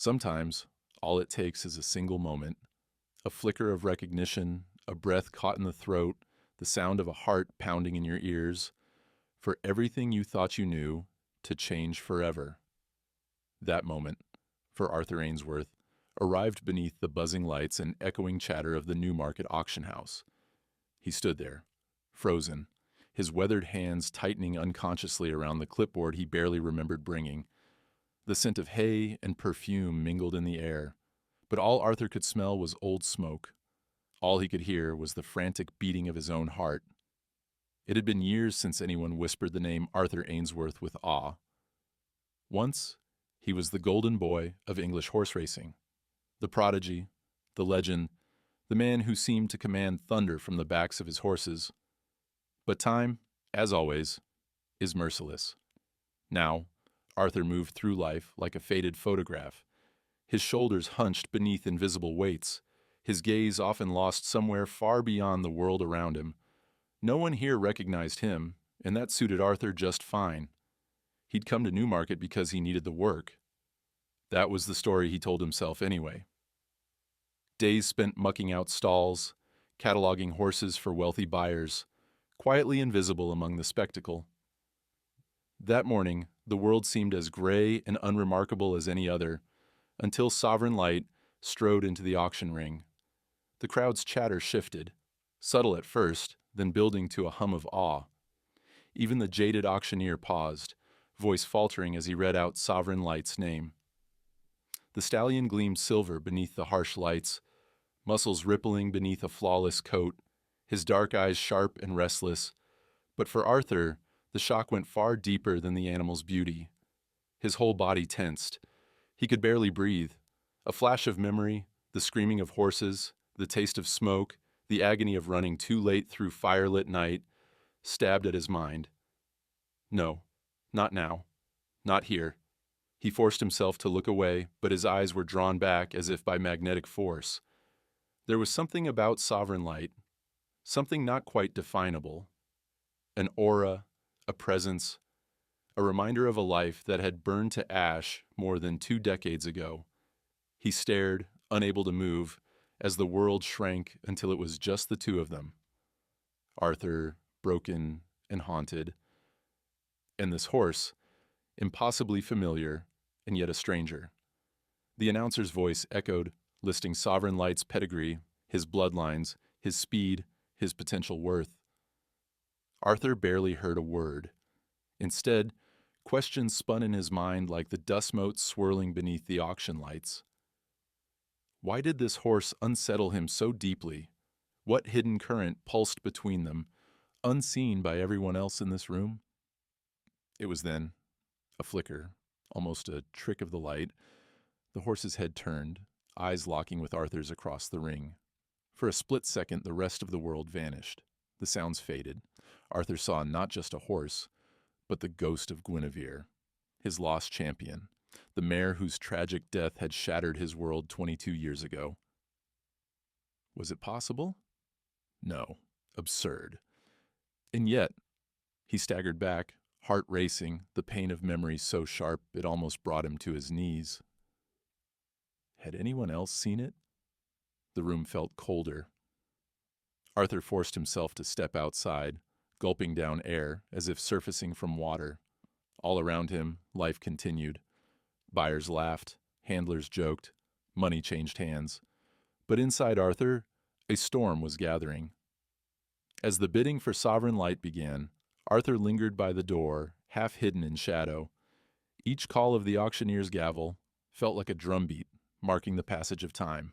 Sometimes, all it takes is a single moment, a flicker of recognition, a breath caught in the throat, the sound of a heart pounding in your ears, for everything you thought you knew to change forever. That moment, for Arthur Ainsworth, arrived beneath the buzzing lights and echoing chatter of the Newmarket auction house. He stood there, frozen, his weathered hands tightening unconsciously around the clipboard he barely remembered bringing. The scent of hay and perfume mingled in the air, but all Arthur could smell was old smoke. All he could hear was the frantic beating of his own heart. It had been years since anyone whispered the name Arthur Ainsworth with awe. Once, he was the golden boy of English horse racing, the prodigy, the legend, the man who seemed to command thunder from the backs of his horses. But time, as always, is merciless. Now, Arthur moved through life like a faded photograph, his shoulders hunched beneath invisible weights, his gaze often lost somewhere far beyond the world around him. No one here recognized him, and that suited Arthur just fine. He'd come to Newmarket because he needed the work. That was the story he told himself anyway. Days spent mucking out stalls, cataloging horses for wealthy buyers, quietly invisible among the spectacle. That morning, the world seemed as gray and unremarkable as any other, until Sovereign Light strode into the auction ring. The crowd's chatter shifted, subtle at first, then building to a hum of awe. Even the jaded auctioneer paused, voice faltering as he read out Sovereign Light's name. The stallion gleamed silver beneath the harsh lights, muscles rippling beneath a flawless coat, his dark eyes sharp and restless. But for Arthur, the shock went far deeper than the animal's beauty. His whole body tensed. He could barely breathe. A flash of memory, the screaming of horses, the taste of smoke, the agony of running too late through firelit night, stabbed at his mind. No, not now. Not here. He forced himself to look away, but his eyes were drawn back as if by magnetic force. There was something about Sovereign Light, something not quite definable. An aura, a presence, a reminder of a life that had burned to ash more than 2 decades ago. He stared, unable to move, as the world shrank until it was just the two of them. Arthur, broken and haunted, and this horse, impossibly familiar and yet a stranger. The announcer's voice echoed, listing Sovereign Light's pedigree, his bloodlines, his speed, his potential worth. Arthur barely heard a word. Instead, questions spun in his mind like the dust motes swirling beneath the auction lights. Why did this horse unsettle him so deeply? What hidden current pulsed between them, unseen by everyone else in this room? It was then, a flicker, almost a trick of the light. The horse's head turned, eyes locking with Arthur's across the ring. For a split second, the rest of the world vanished. The sounds faded. Arthur saw not just a horse, but the ghost of Guinevere, his lost champion, the mare whose tragic death had shattered his world 22 years ago. Was it possible? No. Absurd. And yet, he staggered back, heart racing, the pain of memory so sharp it almost brought him to his knees. Had anyone else seen it? The room felt colder. Arthur forced himself to step outside, gulping down air as if surfacing from water. All around him, life continued. Buyers laughed, handlers joked, money changed hands. But inside Arthur, a storm was gathering. As the bidding for Sovereign Light began, Arthur lingered by the door, half hidden in shadow. Each call of the auctioneer's gavel felt like a drumbeat, marking the passage of time.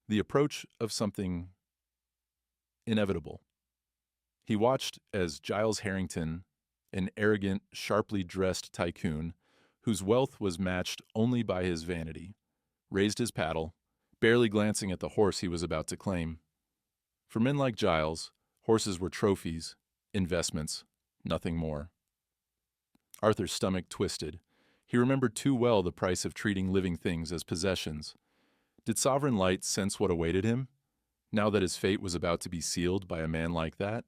The approach of something inevitable. He watched as Giles Harrington, an arrogant, sharply dressed tycoon, whose wealth was matched only by his vanity, raised his paddle, barely glancing at the horse he was about to claim. For men like Giles, horses were trophies, investments, nothing more. Arthur's stomach twisted. He remembered too well the price of treating living things as possessions. Did Sovereign Light sense what awaited him, now that his fate was about to be sealed by a man like that?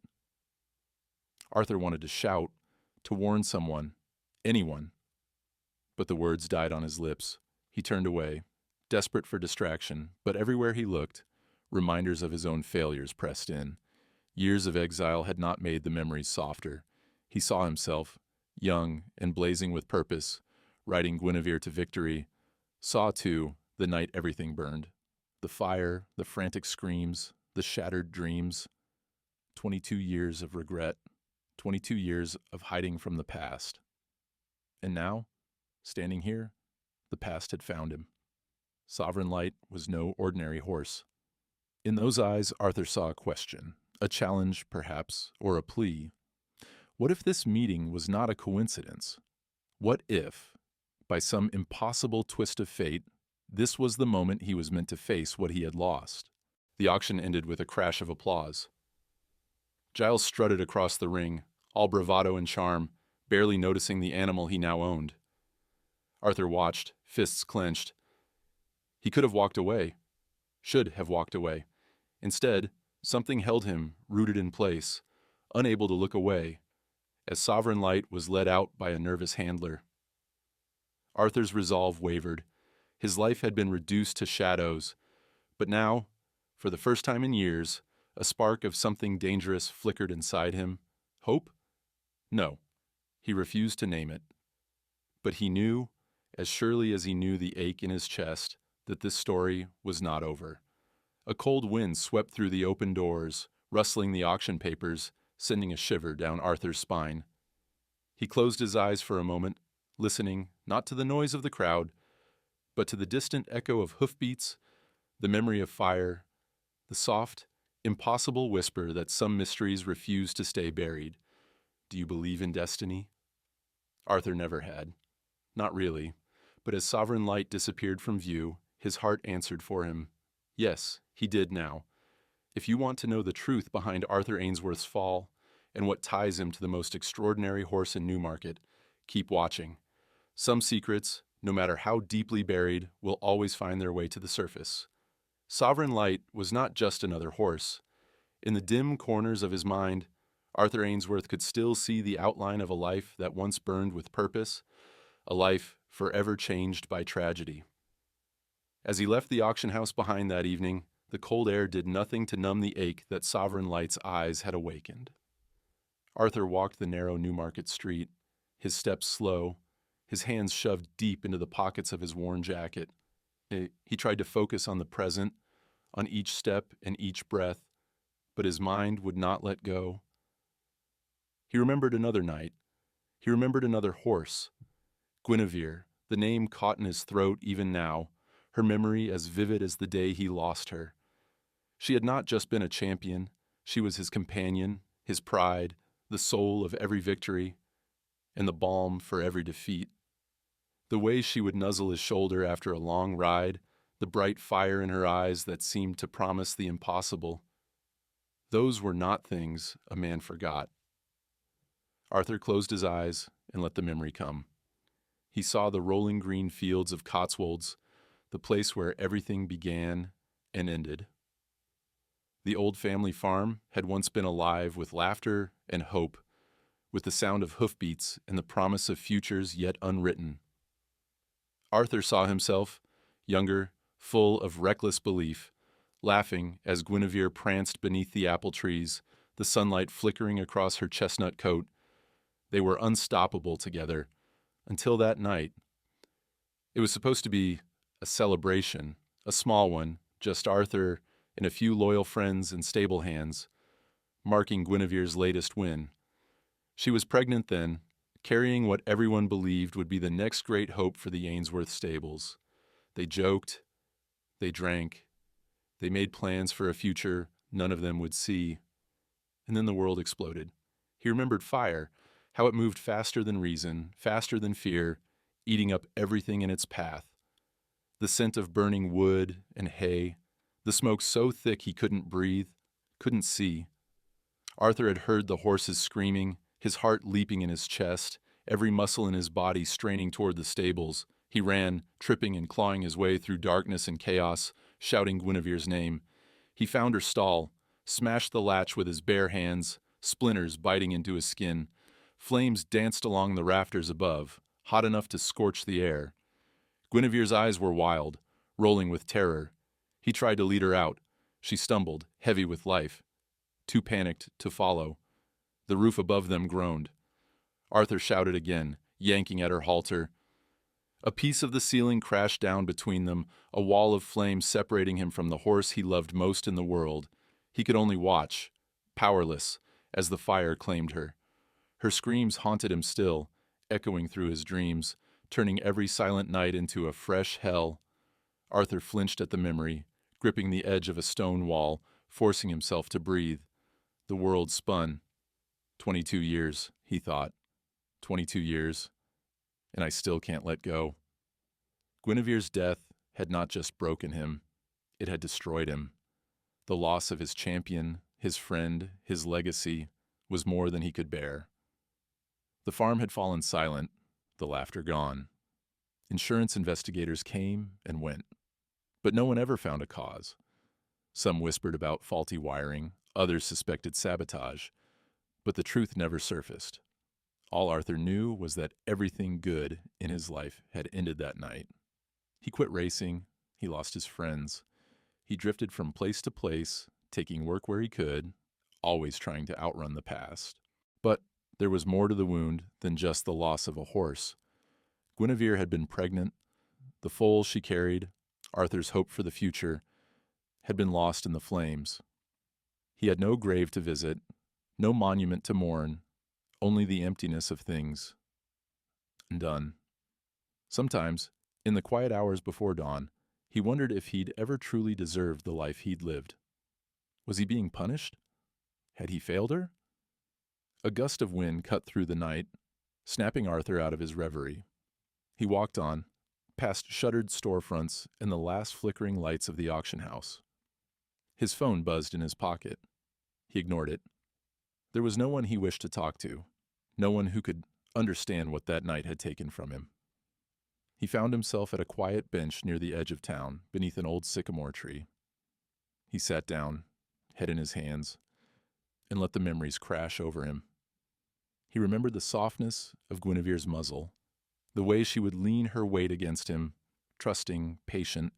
Arthur wanted to shout, to warn someone, anyone. But the words died on his lips. He turned away, desperate for distraction, but everywhere he looked, reminders of his own failures pressed in. Years of exile had not made the memories softer. He saw himself, young and blazing with purpose, riding Guinevere to victory. Saw, too, the night everything burned. The fire, the frantic screams, the shattered dreams. 22 years of regret, 22 years of hiding from the past. And now, standing here, the past had found him. Sovereign Light was no ordinary horse. In those eyes, Arthur saw a question, a challenge, perhaps, or a plea. What if this meeting was not a coincidence? What if, by some impossible twist of fate, this was the moment he was meant to face what he had lost? The auction ended with a crash of applause. Giles strutted across the ring, all bravado and charm, barely noticing the animal he now owned. Arthur watched, fists clenched. He could have walked away, should have walked away. Instead, something held him, rooted in place, unable to look away, as Sovereign Light was led out by a nervous handler. Arthur's resolve wavered. His life had been reduced to shadows, but now, for the first time in years, a spark of something dangerous flickered inside him. Hope? No. He refused to name it. But he knew, as surely as he knew the ache in his chest, that this story was not over. A cold wind swept through the open doors, rustling the auction papers, sending a shiver down Arthur's spine. He closed his eyes for a moment, listening not to the noise of the crowd, but to the distant echo of hoofbeats, the memory of fire, the soft, impossible whisper that some mysteries refuse to stay buried. Do you believe in destiny? Arthur never had. Not really. But as Sovereign Light disappeared from view, his heart answered for him. Yes, he did now. If you want to know the truth behind Arthur Ainsworth's fall and what ties him to the most extraordinary horse in Newmarket, keep watching. Some secrets, no matter how deeply buried, will always find their way to the surface. Sovereign Light was not just another horse. In the dim corners of his mind, Arthur Ainsworth could still see the outline of a life that once burned with purpose, a life forever changed by tragedy. As he left the auction house behind that evening, the cold air did nothing to numb the ache that Sovereign Light's eyes had awakened. Arthur walked the narrow Newmarket street, his steps slow, his hands shoved deep into the pockets of his worn jacket. He tried to focus on the present, on each step and each breath, but his mind would not let go. He remembered another night. He remembered another horse. Guinevere, the name caught in his throat even now, her memory as vivid as the day he lost her. She had not just been a champion, she was his companion, his pride, the soul of every victory, and the balm for every defeat. The way she would nuzzle his shoulder after a long ride, the bright fire in her eyes that seemed to promise the impossible. Those were not things a man forgot. Arthur closed his eyes and let the memory come. He saw the rolling green fields of Cotswolds, the place where everything began and ended. The old family farm had once been alive with laughter and hope, with the sound of hoofbeats and the promise of futures yet unwritten. Arthur saw himself, younger, full of reckless belief, laughing as Guinevere pranced beneath the apple trees, the sunlight flickering across her chestnut coat. They were unstoppable together, until that night. It was supposed to be a celebration, a small one, just Arthur and a few loyal friends and stable hands, marking Guinevere's latest win. She was pregnant then, carrying what everyone believed would be the next great hope for the Ainsworth stables. They joked, they drank, they made plans for a future none of them would see. And then the world exploded. He remembered fire, how it moved faster than reason, faster than fear, eating up everything in its path. The scent of burning wood and hay, the smoke so thick he couldn't breathe, couldn't see. Arthur had heard the horses screaming, his heart leaping in his chest, every muscle in his body straining toward the stables. He ran, tripping and clawing his way through darkness and chaos, shouting Guinevere's name. He found her stall, smashed the latch with his bare hands, splinters biting into his skin. Flames danced along the rafters above, hot enough to scorch the air. Guinevere's eyes were wild, rolling with terror. He tried to lead her out. She stumbled, heavy with life. Too panicked to follow. The roof above them groaned. Arthur shouted again, yanking at her halter. A piece of the ceiling crashed down between them, a wall of flame separating him from the horse he loved most in the world. He could only watch, powerless, as the fire claimed her. Her screams haunted him still, echoing through his dreams, turning every silent night into a fresh hell. Arthur flinched at the memory, gripping the edge of a stone wall, forcing himself to breathe. The world spun. 22 years, he thought. 22 years, and I still can't let go. Guinevere's death had not just broken him, it had destroyed him. The loss of his champion, his friend, his legacy, was more than he could bear. The farm had fallen silent, the laughter gone. Insurance investigators came and went, but no one ever found a cause. Some whispered about faulty wiring, others suspected sabotage, but the truth never surfaced. All Arthur knew was that everything good in his life had ended that night. He quit racing, he lost his friends. He drifted from place to place, taking work where he could, always trying to outrun the past. But there was more to the wound than just the loss of a horse. Guinevere had been pregnant. The foal she carried, Arthur's hope for the future, had been lost in the flames. He had no grave to visit, no monument to mourn, only the emptiness of things undone. Sometimes, in the quiet hours before dawn, he wondered if he'd ever truly deserved the life he'd lived. Was he being punished? Had he failed her? A gust of wind cut through the night, snapping Arthur out of his reverie. He walked on, past shuttered storefronts and the last flickering lights of the auction house. His phone buzzed in his pocket. He ignored it. There was no one he wished to talk to, no one who could understand what that night had taken from him. He found himself at a quiet bench near the edge of town, beneath an old sycamore tree. He sat down, head in his hands, and let the memories crash over him. He remembered the softness of Guinevere's muzzle, the way she would lean her weight against him, trusting, patient.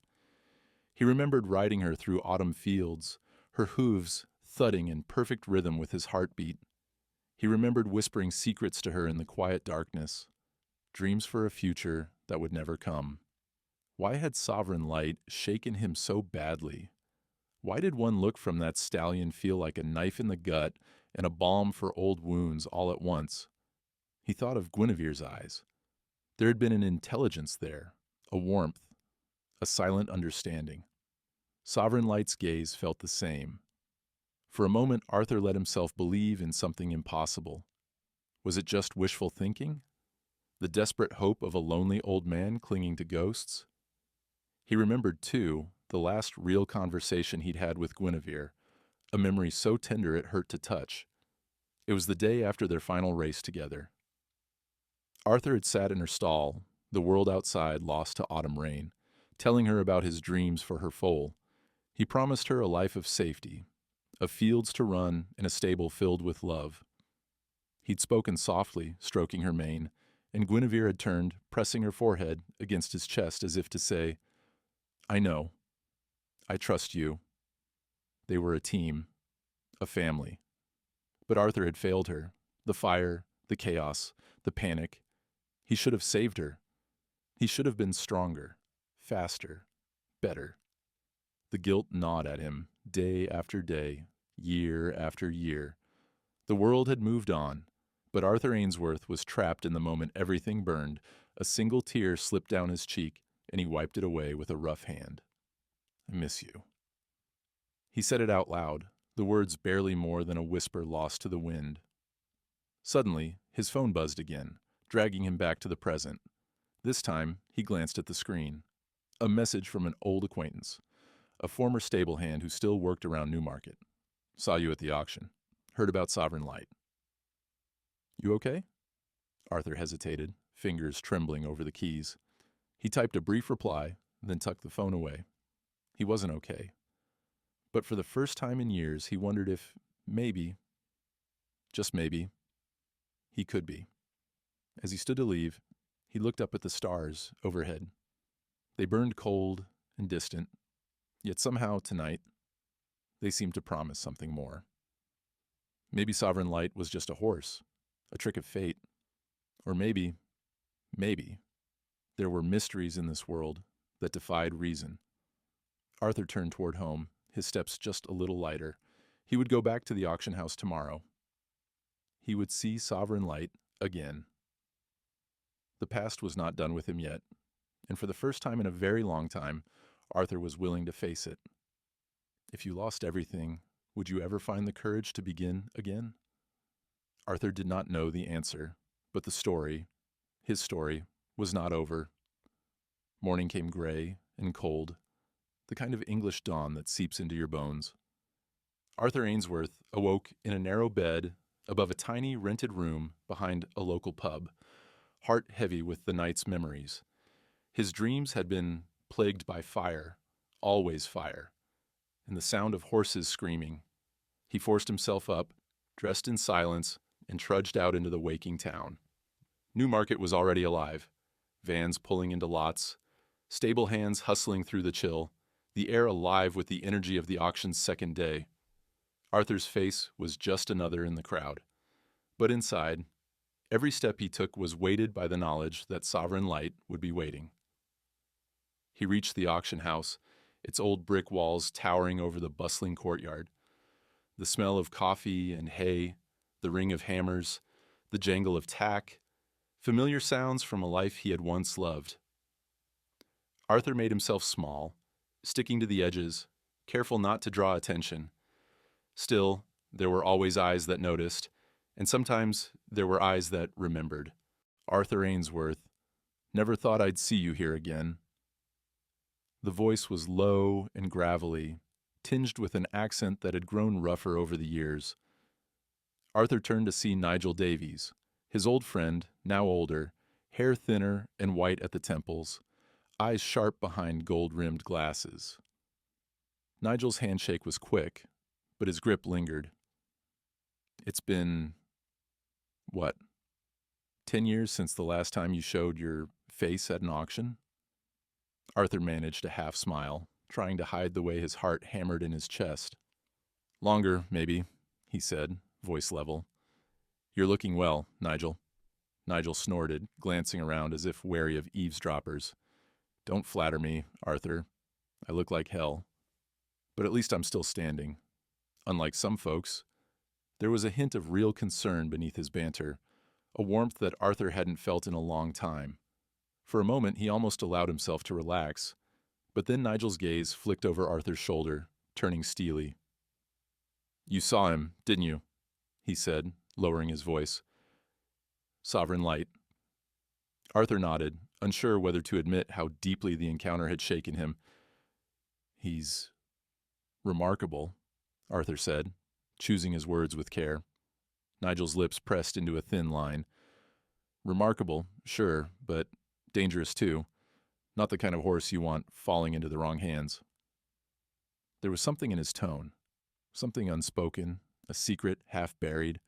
He remembered riding her through autumn fields, her hooves thudding in perfect rhythm with his heartbeat. He remembered whispering secrets to her in the quiet darkness, dreams for a future that would never come. Why had sovereign light shaken him so badly? Why did one look from that stallion feel like a knife in the gut and a balm for old wounds all at once? He thought of Guinevere's eyes. There had been an intelligence there, a warmth, a silent understanding. Sovereign Light's gaze felt the same. For a moment, Arthur let himself believe in something impossible. Was it just wishful thinking? The desperate hope of a lonely old man clinging to ghosts? He remembered, too, the last real conversation he'd had with Guinevere, a memory so tender it hurt to touch. It was the day after their final race together. Arthur had sat in her stall, the world outside lost to autumn rain, telling her about his dreams for her foal. He promised her a life of safety, of fields to run and a stable filled with love. He'd spoken softly, stroking her mane, and Guinevere had turned, pressing her forehead against his chest as if to say, "I know. I trust you." They were a team, a family. But Arthur had failed her. The fire, the chaos, the panic. He should have saved her. He should have been stronger, faster, better. The guilt gnawed at him, day after day, year after year. The world had moved on, but Arthur Ainsworth was trapped in the moment everything burned. A single tear slipped down his cheek, and he wiped it away with a rough hand. "I miss you." He said it out loud, the words barely more than a whisper lost to the wind. Suddenly, his phone buzzed again, dragging him back to the present. This time, he glanced at the screen. A message from an old acquaintance, a former stable hand who still worked around Newmarket. "Saw you at the auction. Heard about Sovereign Light." "You okay?" Arthur hesitated, fingers trembling over the keys. He typed a brief reply, then tucked the phone away. He wasn't okay. But for the first time in years, he wondered if, maybe, just maybe, he could be. As he stood to leave, he looked up at the stars overhead. They burned cold and distant, yet somehow tonight they seemed to promise something more. Maybe Sovereign Light was just a horse, a trick of fate. Or maybe, there were mysteries in this world that defied reason. Arthur turned toward home, his steps just a little lighter. He would go back to the auction house tomorrow. He would see Sovereign Light again. The past was not done with him yet, and for the first time in a very long time, Arthur was willing to face it. If you lost everything, would you ever find the courage to begin again? Arthur did not know the answer, but the story, his story, was not over. Morning came gray and cold, the kind of English dawn that seeps into your bones. Arthur Ainsworth awoke in a narrow bed above a tiny rented room behind a local pub, heart heavy with the night's memories. His dreams had been plagued by fire, always fire, and the sound of horses screaming. He forced himself up, dressed in silence, and trudged out into the waking town. Newmarket was already alive, vans pulling into lots, stable hands hustling through the chill, the air alive with the energy of the auction's second day. Arthur's face was just another in the crowd. But inside, every step he took was weighted by the knowledge that Sovereign Light would be waiting. He reached the auction house, its old brick walls towering over the bustling courtyard. The smell of coffee and hay, the ring of hammers, the jangle of tack, familiar sounds from a life he had once loved. Arthur made himself small, sticking to the edges, careful not to draw attention. Still, there were always eyes that noticed, and sometimes there were eyes that remembered. Arthur Ainsworth, never thought I'd see you here again. The voice was low and gravelly, tinged with an accent that had grown rougher over the years. Arthur turned to see Nigel Davies, his old friend, now older, hair thinner and white at the temples, eyes sharp behind gold-rimmed glasses. Nigel's handshake was quick, but his grip lingered. It's been, 10 years since the last time you showed your face at an auction? Arthur managed a half smile, trying to hide the way his heart hammered in his chest. Longer, maybe, he said, voice level. You're looking well, Nigel. Nigel snorted, glancing around as if wary of eavesdroppers. Don't flatter me, Arthur. I look like hell. But at least I'm still standing. Unlike some folks, there was a hint of real concern beneath his banter, a warmth that Arthur hadn't felt in a long time. For a moment, he almost allowed himself to relax, but then Nigel's gaze flicked over Arthur's shoulder, turning steely. You saw him, didn't you? He said, lowering his voice. Sovereign Light. Arthur nodded, unsure whether to admit how deeply the encounter had shaken him. He's remarkable, Arthur said, choosing his words with care. Nigel's lips pressed into a thin line. Remarkable, sure, but dangerous too. Not the kind of horse you want falling into the wrong hands. There was something in his tone, something unspoken, a secret half buried.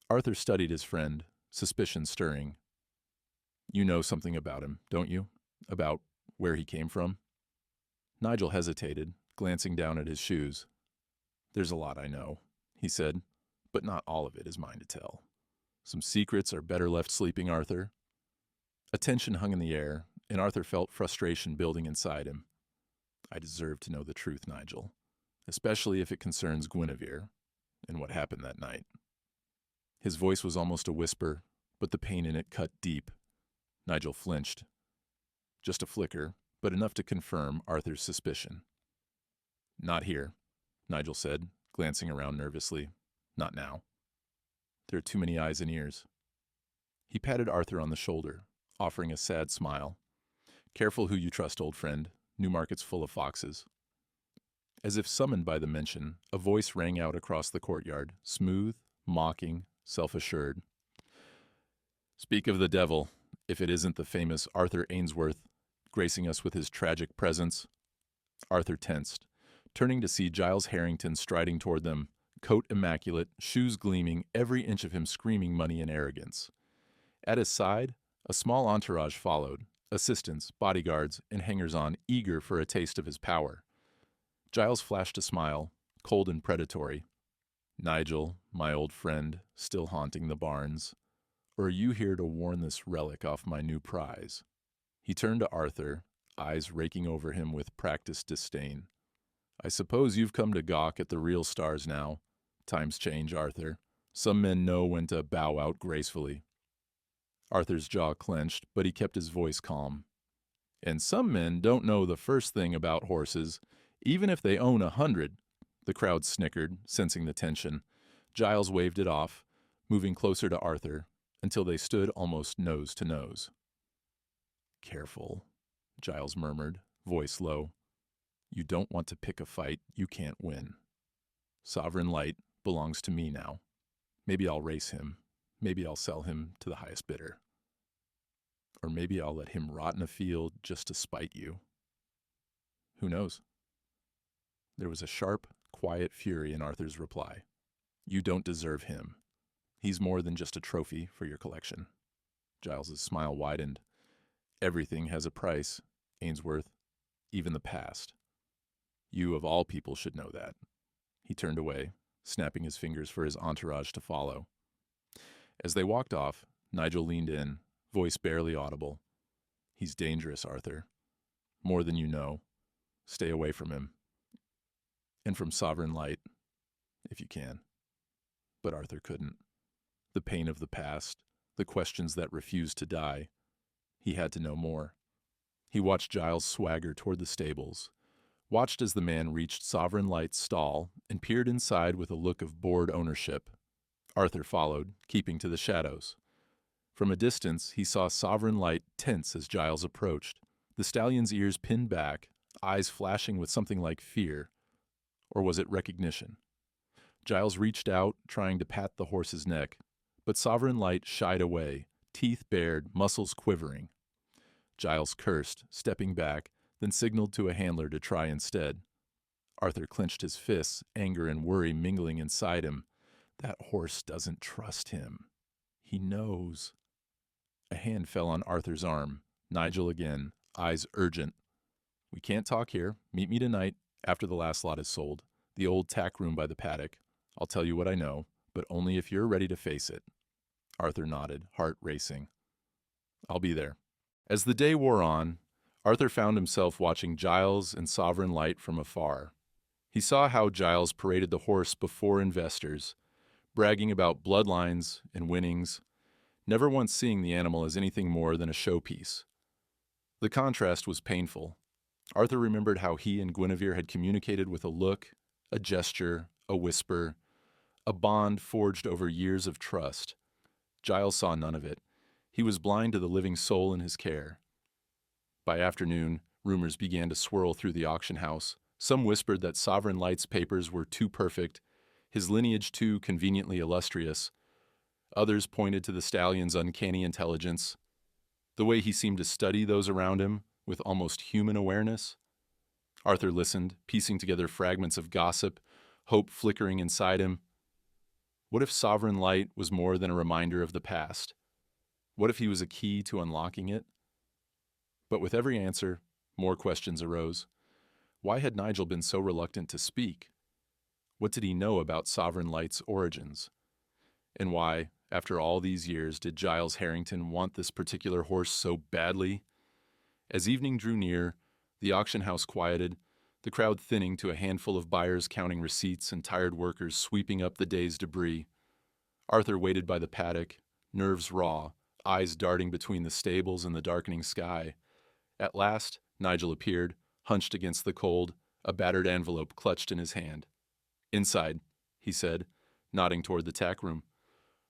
Arthur studied his friend, suspicion stirring. You know something about him, don't you? About where he came from? Nigel hesitated, glancing down at his shoes. There's a lot I know, he said, but not all of it is mine to tell. Some secrets are better left sleeping, Arthur. A tension hung in the air, and Arthur felt frustration building inside him. I deserve to know the truth, Nigel, especially if it concerns Guinevere and what happened that night. His voice was almost a whisper, but the pain in it cut deep. Nigel flinched. Just a flicker, but enough to confirm Arthur's suspicion. Not here, Nigel said, glancing around nervously. Not now. There are too many eyes and ears. He patted Arthur on the shoulder, offering a sad smile. Careful who you trust, old friend. Newmarket's full of foxes. As if summoned by the mention, a voice rang out across the courtyard, smooth, mocking, self-assured. Speak of the devil, if it isn't the famous Arthur Ainsworth, gracing us with his tragic presence. Arthur tensed, turning to see Giles Harrington striding toward them, coat immaculate, shoes gleaming, every inch of him screaming money and arrogance. At his side, a small entourage followed, assistants, bodyguards, and hangers-on eager for a taste of his power. Giles flashed a smile, cold and predatory. "Nigel, my old friend, still haunting the barns. Or are you here to warn this relic off my new prize?" He turned to Arthur, eyes raking over him with practiced disdain. "I suppose you've come to gawk at the real stars now. Times change, Arthur. Some men know when to bow out gracefully." Arthur's jaw clenched, but he kept his voice calm. "And some men don't know the first thing about horses, even if they own 100. The crowd snickered, sensing the tension. Giles waved it off, moving closer to Arthur, until they stood almost nose to nose. "Careful," Giles murmured, voice low. "You don't want to pick a fight you can't win. Sovereign Light belongs to me now. Maybe I'll race him. Maybe I'll sell him to the highest bidder. Or maybe I'll let him rot in a field just to spite you. Who knows?" There was a sharp, quiet fury in Arthur's reply. "You don't deserve him. He's more than just a trophy for your collection." Giles's smile widened. "Everything has a price, Ainsworth, even the past. You of all people should know that." He turned away, snapping his fingers for his entourage to follow. As they walked off, Nigel leaned in, voice barely audible. "He's dangerous, Arthur. More than you know. Stay away from him. And from Sovereign Light, if you can." But Arthur couldn't. The pain of the past, the questions that refused to die. He had to know more. He watched Giles swagger toward the stables, watched as the man reached Sovereign Light's stall and peered inside with a look of bored ownership. Arthur followed, keeping to the shadows. From a distance, he saw Sovereign Light tense as Giles approached, the stallion's ears pinned back, eyes flashing with something like fear. Or was it recognition? Giles reached out, trying to pat the horse's neck, but Sovereign Light shied away, teeth bared, muscles quivering. Giles cursed, stepping back, then signaled to a handler to try instead. Arthur clenched his fists, anger and worry mingling inside him. That horse doesn't trust him. He knows. A hand fell on Arthur's arm. Nigel again, eyes urgent. "We can't talk here. Meet me tonight, after the last lot is sold. The old tack room by the paddock. I'll tell you what I know, but only if you're ready to face it." Arthur nodded, heart racing. "I'll be there." As the day wore on, Arthur found himself watching Giles and Sovereign Light from afar. He saw how Giles paraded the horse before investors, bragging about bloodlines and winnings, never once seeing the animal as anything more than a showpiece. The contrast was painful. Arthur remembered how he and Guinevere had communicated with a look, a gesture, a whisper, a bond forged over years of trust. Giles saw none of it. He was blind to the living soul in his care. By afternoon, rumors began to swirl through the auction house. Some whispered that Sovereign Light's papers were too perfect, his lineage too conveniently illustrious. Others pointed to the stallion's uncanny intelligence, the way he seemed to study those around him with almost human awareness. Arthur listened, piecing together fragments of gossip, hope flickering inside him. What if Sovereign Light was more than a reminder of the past? What if he was a key to unlocking it? But with every answer, more questions arose. Why had Nigel been so reluctant to speak? What did he know about Sovereign Light's origins? And why, after all these years, did Giles Harrington want this particular horse so badly? As evening drew near, the auction house quieted, the crowd thinning to a handful of buyers counting receipts and tired workers sweeping up the day's debris. Arthur waited by the paddock, nerves raw, eyes darting between the stables and the darkening sky. At last, Nigel appeared, hunched against the cold, a battered envelope clutched in his hand. "Inside," he said, nodding toward the tack room.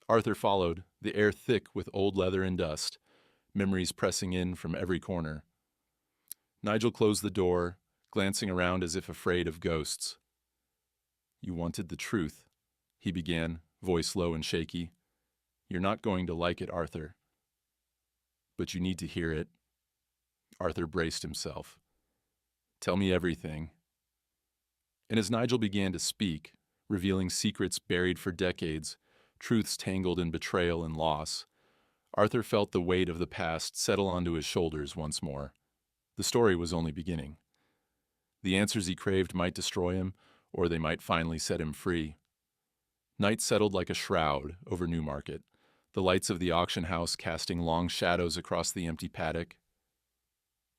Arthur followed, the air thick with old leather and dust, memories pressing in from every corner. Nigel closed the door, glancing around as if afraid of ghosts. "You wanted the truth," he began, voice low and shaky. "You're not going to like it, Arthur. But you need to hear it." Arthur braced himself. "Tell me everything." And as Nigel began to speak, revealing secrets buried for decades, truths tangled in betrayal and loss, Arthur felt the weight of the past settle onto his shoulders once more. The story was only beginning. The answers he craved might destroy him, or they might finally set him free. Night settled like a shroud over Newmarket, the lights of the auction house casting long shadows across the empty paddock.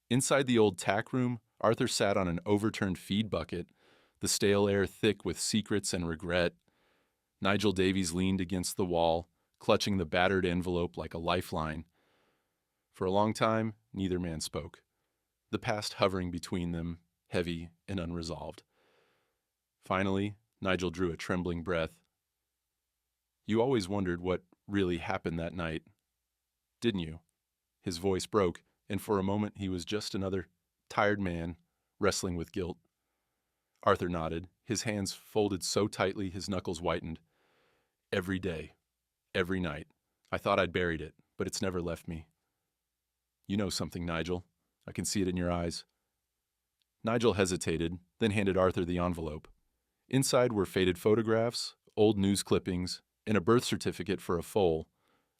Inside the old tack room, Arthur sat on an overturned feed bucket, the stale air thick with secrets and regret. Nigel Davies leaned against the wall, clutching the battered envelope like a lifeline. For a long time, neither man spoke, the past hovering between them, heavy and unresolved. Finally, Nigel drew a trembling breath. "You always wondered what really happened that night, didn't you?" His voice broke, and for a moment he was just another tired man wrestling with guilt. Arthur nodded, his hands folded so tightly his knuckles whitened. "Every day, every night. I thought I'd buried it, but it's never left me." "You know something, Nigel. I can see it in your eyes." Nigel hesitated, then handed Arthur the envelope. Inside were faded photographs, old news clippings, and a birth certificate for a foal,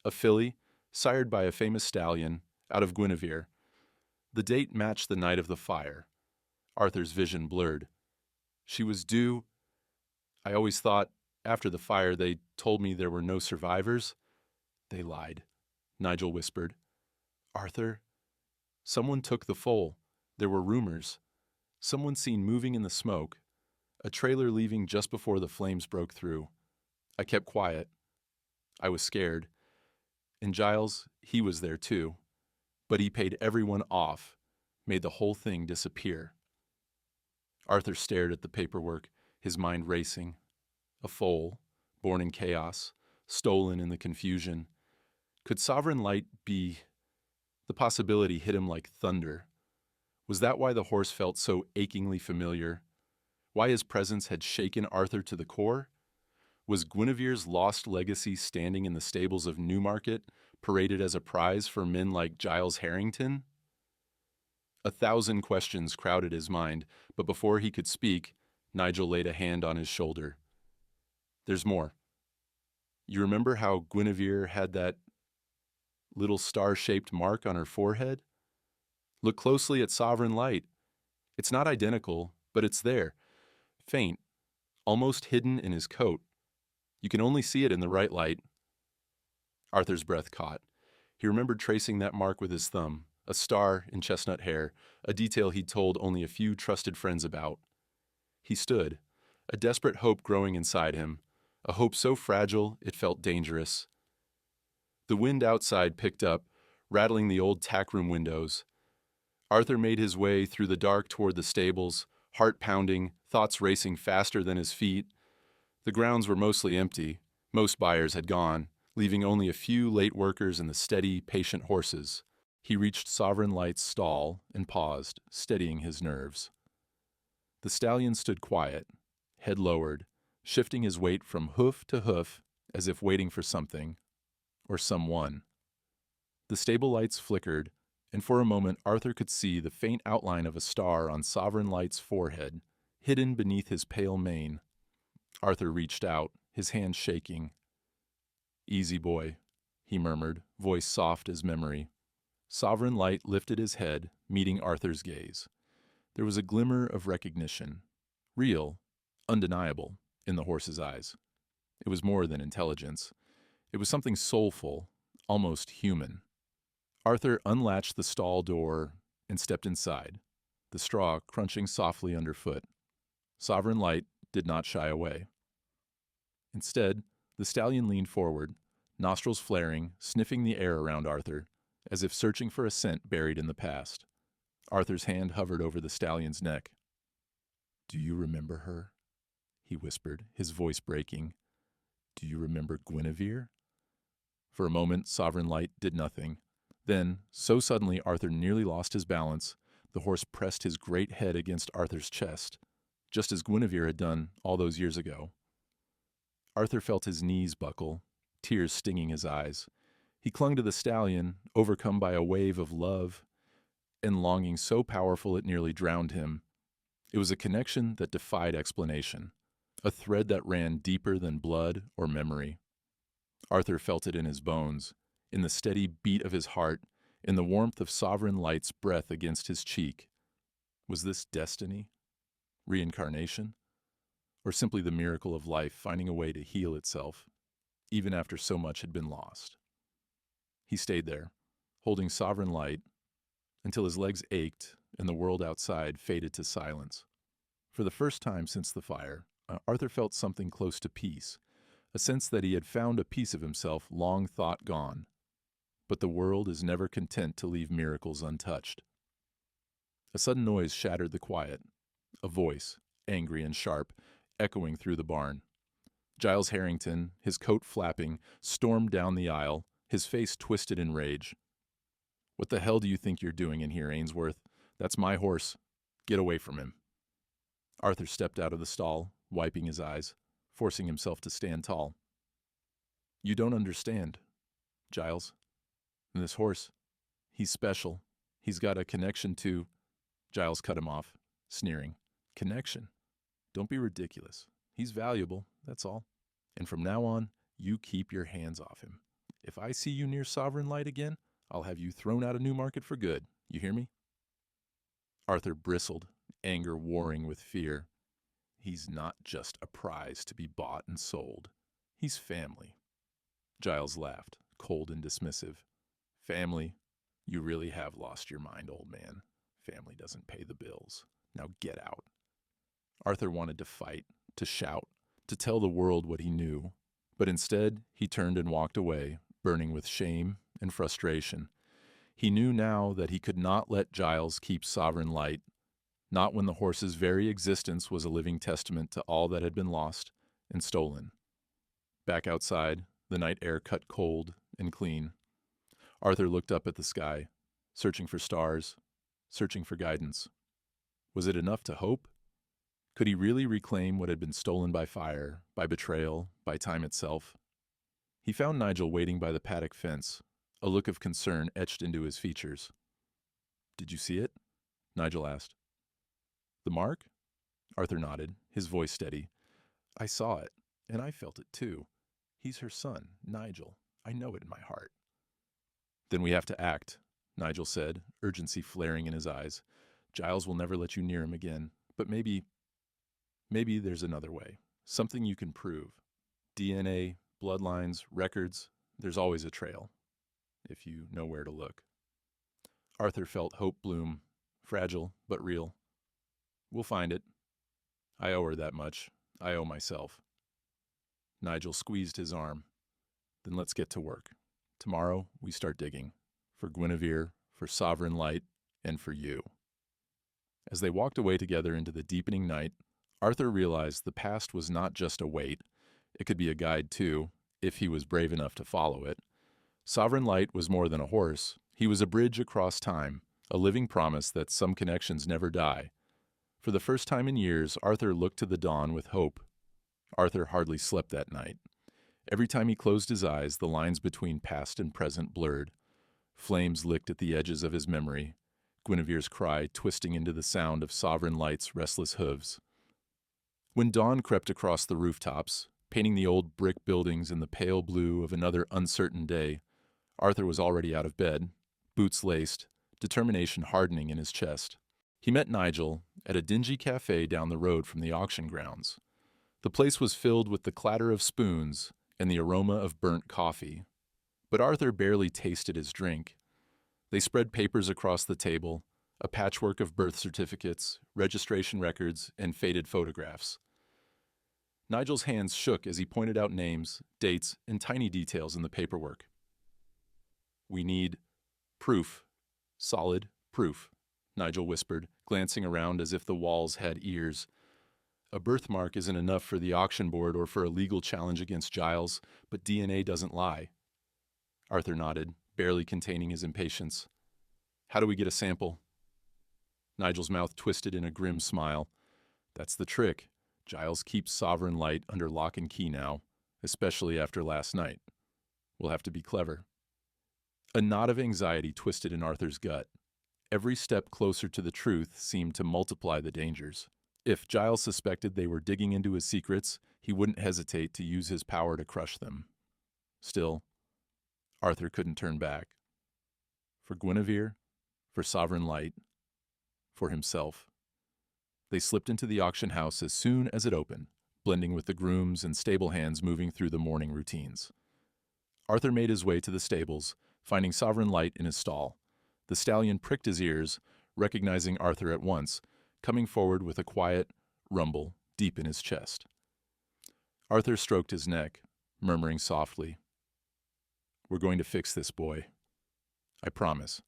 a filly, sired by a famous stallion, out of Guinevere. The date matched the night of the fire. Arthur's vision blurred. She was due. I always thought, after the fire, they told me there were no survivors. They lied, Nigel whispered. "Arthur, someone took the foal. There were rumors. Someone seen moving in the smoke. A trailer leaving just before the flames broke through. I kept quiet. I was scared. And Giles, he was there too. But he paid everyone off, made the whole thing disappear." Arthur stared at the paperwork, his mind racing. A foal, born in chaos, stolen in the confusion. Could Sovereign Light be... The possibility hit him like thunder. Was that why the horse felt so achingly familiar? Why his presence had shaken Arthur to the core? Was Guinevere's lost legacy standing in the stables of Newmarket, paraded as a prize for men like Giles Harrington? 1,000 questions crowded his mind, but before he could speak, Nigel laid a hand on his shoulder. "There's more. You remember how Guinevere had that little star-shaped mark on her forehead? Look closely at Sovereign Light. It's not identical, but it's there. Faint, almost hidden in his coat. You can only see it in the right light." Arthur's breath caught. He remembered tracing that mark with his thumb, a star in chestnut hair, a detail he'd told only a few trusted friends about. He stood, a desperate hope growing inside him, a hope so fragile it felt dangerous. The wind outside picked up, rattling the old tack-room windows. Arthur made his way through the dark toward the stables, heart pounding, thoughts racing faster than his feet. The grounds were mostly empty. Most buyers had gone, leaving only a few late workers and the steady, patient horses. He reached Sovereign Light's stall and paused, steadying his nerves. The stallion stood quiet, head lowered, shifting his weight from hoof to hoof as if waiting for something, or someone. The stable lights flickered, and for a moment Arthur could see the faint outline of a star on Sovereign Light's forehead, hidden beneath his pale mane. Arthur reached out, his hand shaking. "Easy, boy," he murmured, voice soft as memory. Sovereign Light lifted his head, meeting Arthur's gaze. There was a glimmer of recognition, real, undeniable, in the horse's eyes. It was more than intelligence. It was something soulful, almost human. Arthur unlatched the stall door and stepped inside, the straw crunching softly underfoot. Sovereign Light did not shy away. Instead, the stallion leaned forward, nostrils flaring, sniffing the air around Arthur, as if searching for a scent buried in the past. Arthur's hand hovered over the stallion's neck. "Do you remember her?" he whispered, his voice breaking. "Do you remember Guinevere?" For a moment, Sovereign Light did nothing. Then, so suddenly Arthur nearly lost his balance, the horse pressed his great head against Arthur's chest, just as Guinevere had done all those years ago. Arthur felt his knees buckle, tears stinging his eyes. He clung to the stallion, overcome by a wave of love and longing so powerful it nearly drowned him. It was a connection that defied explanation, a thread that ran deeper than blood or memory. Arthur felt it in his bones, in the steady beat of his heart, in the warmth of sovereign light's breath against his cheek. Was this destiny? Reincarnation? Or simply the miracle of life finding a way to heal itself, even after so much had been lost? He stayed there, holding sovereign light, until his legs ached and the world outside faded to silence. For the first time since the fire, Arthur felt something close to peace, a sense that he had found a piece of himself long thought gone. But the world is never content to leave miracles untouched. A sudden noise shattered the quiet, a voice, angry and sharp, echoing through the barn. Giles Harrington, his coat flapping, stormed down the aisle, his face twisted in rage. "What the hell do you think you're doing in here, Ainsworth? That's my horse. Get away from him." Arthur stepped out of the stall, wiping his eyes, forcing himself to stand tall. "You don't understand, Giles. And this horse, he's special. He's got a connection to—" Giles cut him off, sneering. "Connection? Don't be ridiculous. He's valuable, that's all. And from now on, you keep your hands off him. If I see you near Sovereign Light again, I'll have you thrown out of Newmarket for good. You hear me?" Arthur bristled, anger warring with fear. He's not just a prize to be bought and sold. He's family. Giles laughed, cold and dismissive. "Family? You really have lost your mind, old man. Family doesn't pay the bills. Now get out." Arthur wanted to fight, to shout, to tell the world what he knew. But instead, he turned and walked away, burning with shame and frustration. He knew now that he could not let Giles keep Sovereign Light, not when the horse's very existence was a living testament to all that had been lost and stolen. Back outside, the night air cut cold and clean. Arthur looked up at the sky, searching for stars, searching for guidance. Was it enough to hope? Could he really reclaim what had been stolen by fire, by betrayal, by time itself? He found Nigel waiting by the paddock fence, a look of concern etched into his features. "Did you see it?" Nigel asked. "The mark?" Arthur nodded, his voice steady. "I saw it, and I felt it too. He's her son, Nigel. I know it in my heart." "Then we have to act," Nigel said, urgency flaring in his eyes. "Giles will never let you near him again, but maybe there's another way. Something you can prove. DNA, bloodlines, records, there's always a trail, if you know where to look." Arthur felt hope bloom, fragile but real. "We'll find it. I owe her that much. I owe myself." Nigel squeezed his arm. "Then let's get to work. Tomorrow we start digging. For Guinevere, for Sovereign Light, and for you." As they walked away together into the deepening night, Arthur realized the past was not just a weight. It could be a guide too, if he was brave enough to follow it. Sovereign Light was more than a horse. He was a bridge across time, a living promise that some connections never die. For the first time in years, Arthur looked to the dawn with hope. Arthur hardly slept that night. Every time he closed his eyes, the lines between past and present blurred. Flames licked at the edges of his memory, Guinevere's cry twisting into the sound of Sovereign Light's restless hooves. When dawn crept across the rooftops, painting the old brick buildings in the pale blue of another uncertain day, Arthur was already out of bed, boots laced, determination hardening in his chest. He met Nigel at a dingy cafe down the road from the auction grounds. The place was filled with the clatter of spoons and the aroma of burnt coffee. But Arthur barely tasted his drink. They spread papers across the table, a patchwork of birth certificates, registration records, and faded photographs. Nigel's hands shook as he pointed out names, dates, and tiny details in the paperwork. "We need proof, solid proof," Nigel whispered, glancing around as if the walls had ears. "A birthmark isn't enough for the auction board or for a legal challenge against Giles, but DNA doesn't lie." Arthur nodded, barely containing his impatience. "How do we get a sample?" Nigel's mouth twisted in a grim smile. "That's the trick. Giles keeps Sovereign Light under lock and key now, especially after last night. We'll have to be clever." A knot of anxiety twisted in Arthur's gut. Every step closer to the truth seemed to multiply the dangers. If Giles suspected they were digging into his secrets, he wouldn't hesitate to use his power to crush them. Still, Arthur couldn't turn back. For Guinevere, for Sovereign Light, for himself. They slipped into the auction house as soon as it opened, blending with the grooms and stable hands moving through the morning routines. Arthur made his way to the stables, finding Sovereign Light in his stall. The stallion pricked his ears, recognizing Arthur at once, coming forward with a quiet rumble deep in his chest. Arthur stroked his neck, murmuring softly, "We're going to fix this, boy. I promise."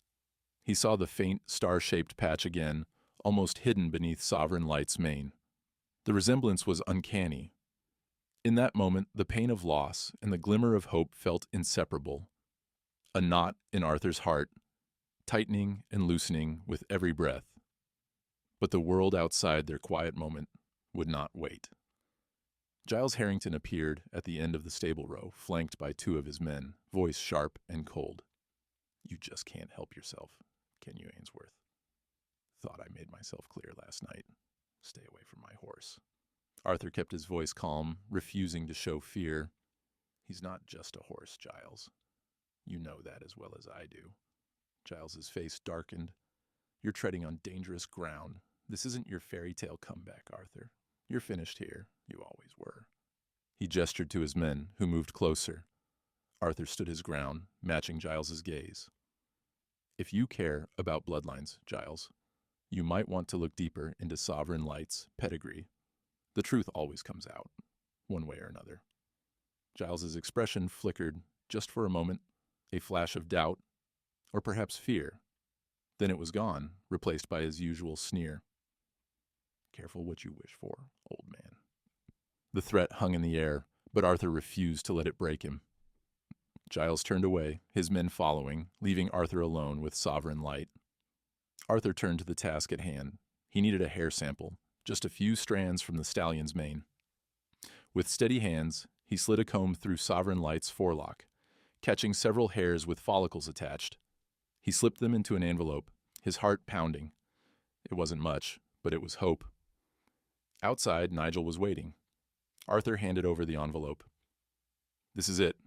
He saw the faint, star-shaped patch again, almost hidden beneath Sovereign Light's mane. The resemblance was uncanny. In that moment, the pain of loss and the glimmer of hope felt inseparable. A knot in Arthur's heart, tightening and loosening with every breath. But the world outside their quiet moment would not wait. Giles Harrington appeared at the end of the stable row, flanked by two of his men, voice sharp and cold. "You just can't help yourself, can you, Ainsworth? Thought I made myself clear last night. Stay away from my horse." Arthur kept his voice calm, refusing to show fear. "He's not just a horse, Giles. You know that as well as I do." Giles's face darkened. "You're treading on dangerous ground. This isn't your fairy tale comeback, Arthur. You're finished here. You always were." He gestured to his men, who moved closer. Arthur stood his ground, matching Giles's gaze. "If you care about bloodlines, Giles, you might want to look deeper into Sovereign Light's pedigree. The truth always comes out, one way or another." Giles's expression flickered just for a moment, a flash of doubt, or perhaps fear. Then it was gone, replaced by his usual sneer. "Careful what you wish for, old man." The threat hung in the air, but Arthur refused to let it break him. Giles turned away, his men following, leaving Arthur alone with Sovereign Light. Arthur turned to the task at hand. He needed a hair sample, just a few strands from the stallion's mane. With steady hands, he slid a comb through Sovereign Light's forelock, catching several hairs with follicles attached. He slipped them into an envelope, his heart pounding. It wasn't much, but it was hope. Outside, Nigel was waiting. Arthur handed over the envelope. "This is it,"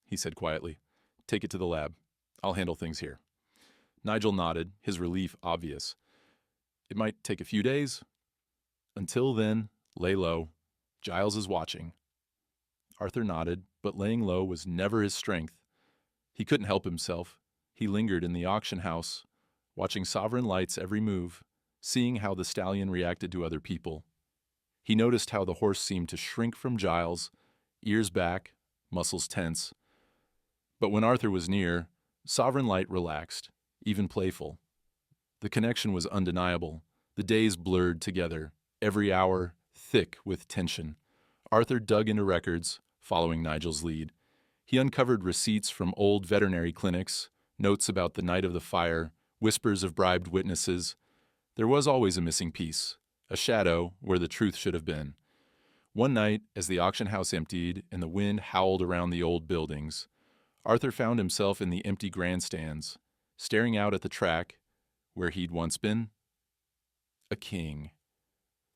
he said quietly. "Take it to the lab. I'll handle things here." Nigel nodded, his relief obvious. "It might take a few days. Until then, lay low. Giles is watching." Arthur nodded, but laying low was never his strength. He couldn't help himself. He lingered in the auction house, watching Sovereign Light's every move, seeing how the stallion reacted to other people. He noticed how the horse seemed to shrink from Giles, ears back, muscles tense. But when Arthur was near, Sovereign Light relaxed, even playful. The connection was undeniable. The days blurred together, every hour thick with tension. Arthur dug into records, following Nigel's lead. He uncovered receipts from old veterinary clinics, notes about the night of the fire, whispers of bribed witnesses. There was always a missing piece, a shadow where the truth should have been. One night, as the auction house emptied and the wind howled around the old buildings, Arthur found himself in the empty grandstands, staring out at the track where he'd once been a king.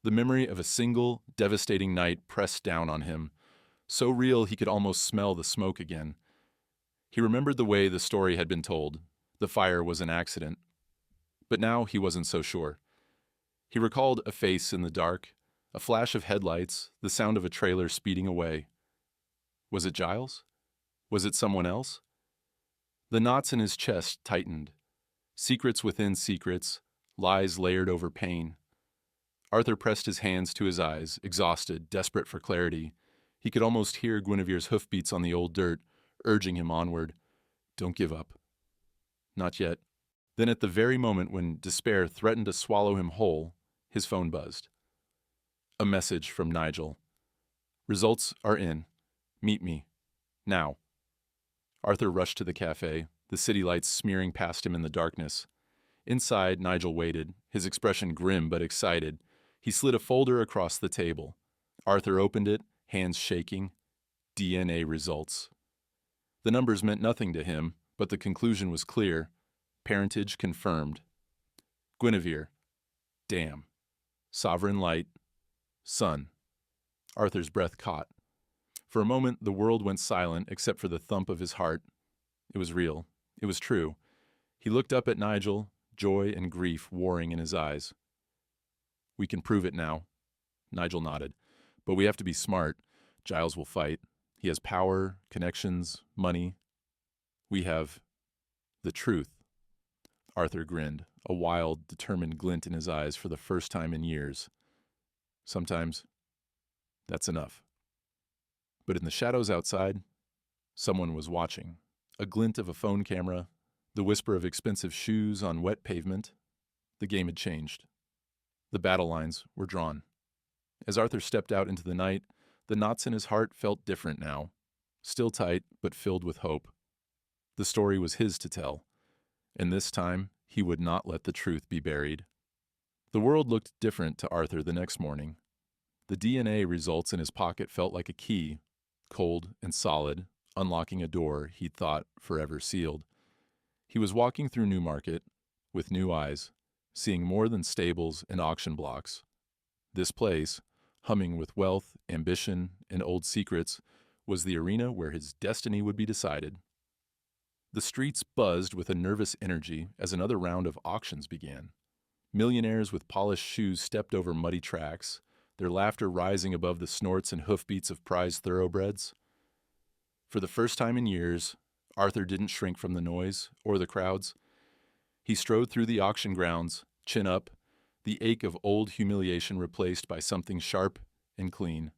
The memory of a single, devastating night pressed down on him, so real he could almost smell the smoke again. He remembered the way the story had been told. The fire was an accident. But now he wasn't so sure. He recalled a face in the dark, a flash of headlights, the sound of a trailer speeding away. Was it Giles? Was it someone else? The knots in his chest tightened. Secrets within secrets, lies layered over pain. Arthur pressed his hands to his eyes, exhausted, desperate for clarity. He could almost hear Guinevere's hoofbeats on the old dirt, urging him onward. Don't give up. Not yet. Then at the very moment when despair threatened to swallow him whole, his phone buzzed. A message from Nigel. Results are in. Meet me. Now. Arthur rushed to the cafe, the city lights smearing past him in the darkness. Inside, Nigel waited, his expression grim but excited. He slid a folder across the table. Arthur opened it, hands shaking. DNA results. The numbers meant nothing to him, but the conclusion was clear. Parentage confirmed. Guinevere. Damn. Sovereign Light. Son. Arthur's breath caught. For a moment, the world went silent except for the thump of his heart. It was real. It was true. He looked up at Nigel, joy and grief warring in his eyes. "We can prove it now." Nigel nodded. "But we have to be smart. Giles will fight. He has power, connections, money. We have the truth." Arthur grinned, a wild, determined glint in his eyes for the first time in years. "Sometimes that's enough." But in the shadows outside, someone was watching. A glint of a phone camera, the whisper of expensive shoes on wet pavement. The game had changed. The battle lines were drawn. As Arthur stepped out into the night, the knots in his heart felt different now, still tight but filled with hope. The story was his to tell, and this time he would not let the truth be buried. The world looked different to Arthur the next morning. The DNA results in his pocket felt like a key, cold and solid, unlocking a door he'd thought forever sealed. He was walking through Newmarket with new eyes, seeing more than stables and auction blocks. This place, humming with wealth, ambition, and old secrets, was the arena where his destiny would be decided. The streets buzzed with a nervous energy as another round of auctions began. Millionaires with polished shoes stepped over muddy tracks, their laughter rising above the snorts and hoofbeats of prized thoroughbreds. For the first time in years, Arthur didn't shrink from the noise or the crowds. He strode through the auction grounds, chin up, the ache of old humiliation replaced by something sharp and clean.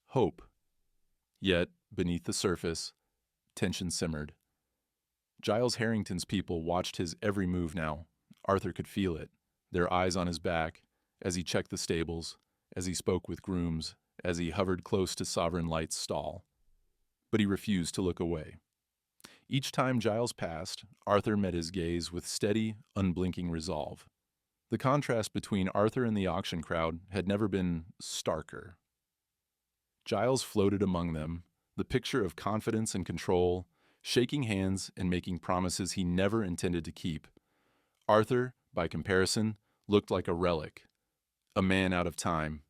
Hope. Yet, beneath the surface, tension simmered. Giles Harrington's people watched his every move now. Arthur could feel it, their eyes on his back, as he checked the stables, as he spoke with grooms, as he hovered close to Sovereign Light's stall. But he refused to look away. Each time Giles passed, Arthur met his gaze with steady, unblinking resolve. The contrast between Arthur and the auction crowd had never been starker. Giles floated among them, the picture of confidence and control, shaking hands and making promises he never intended to keep. Arthur, by comparison, looked like a relic, a man out of time.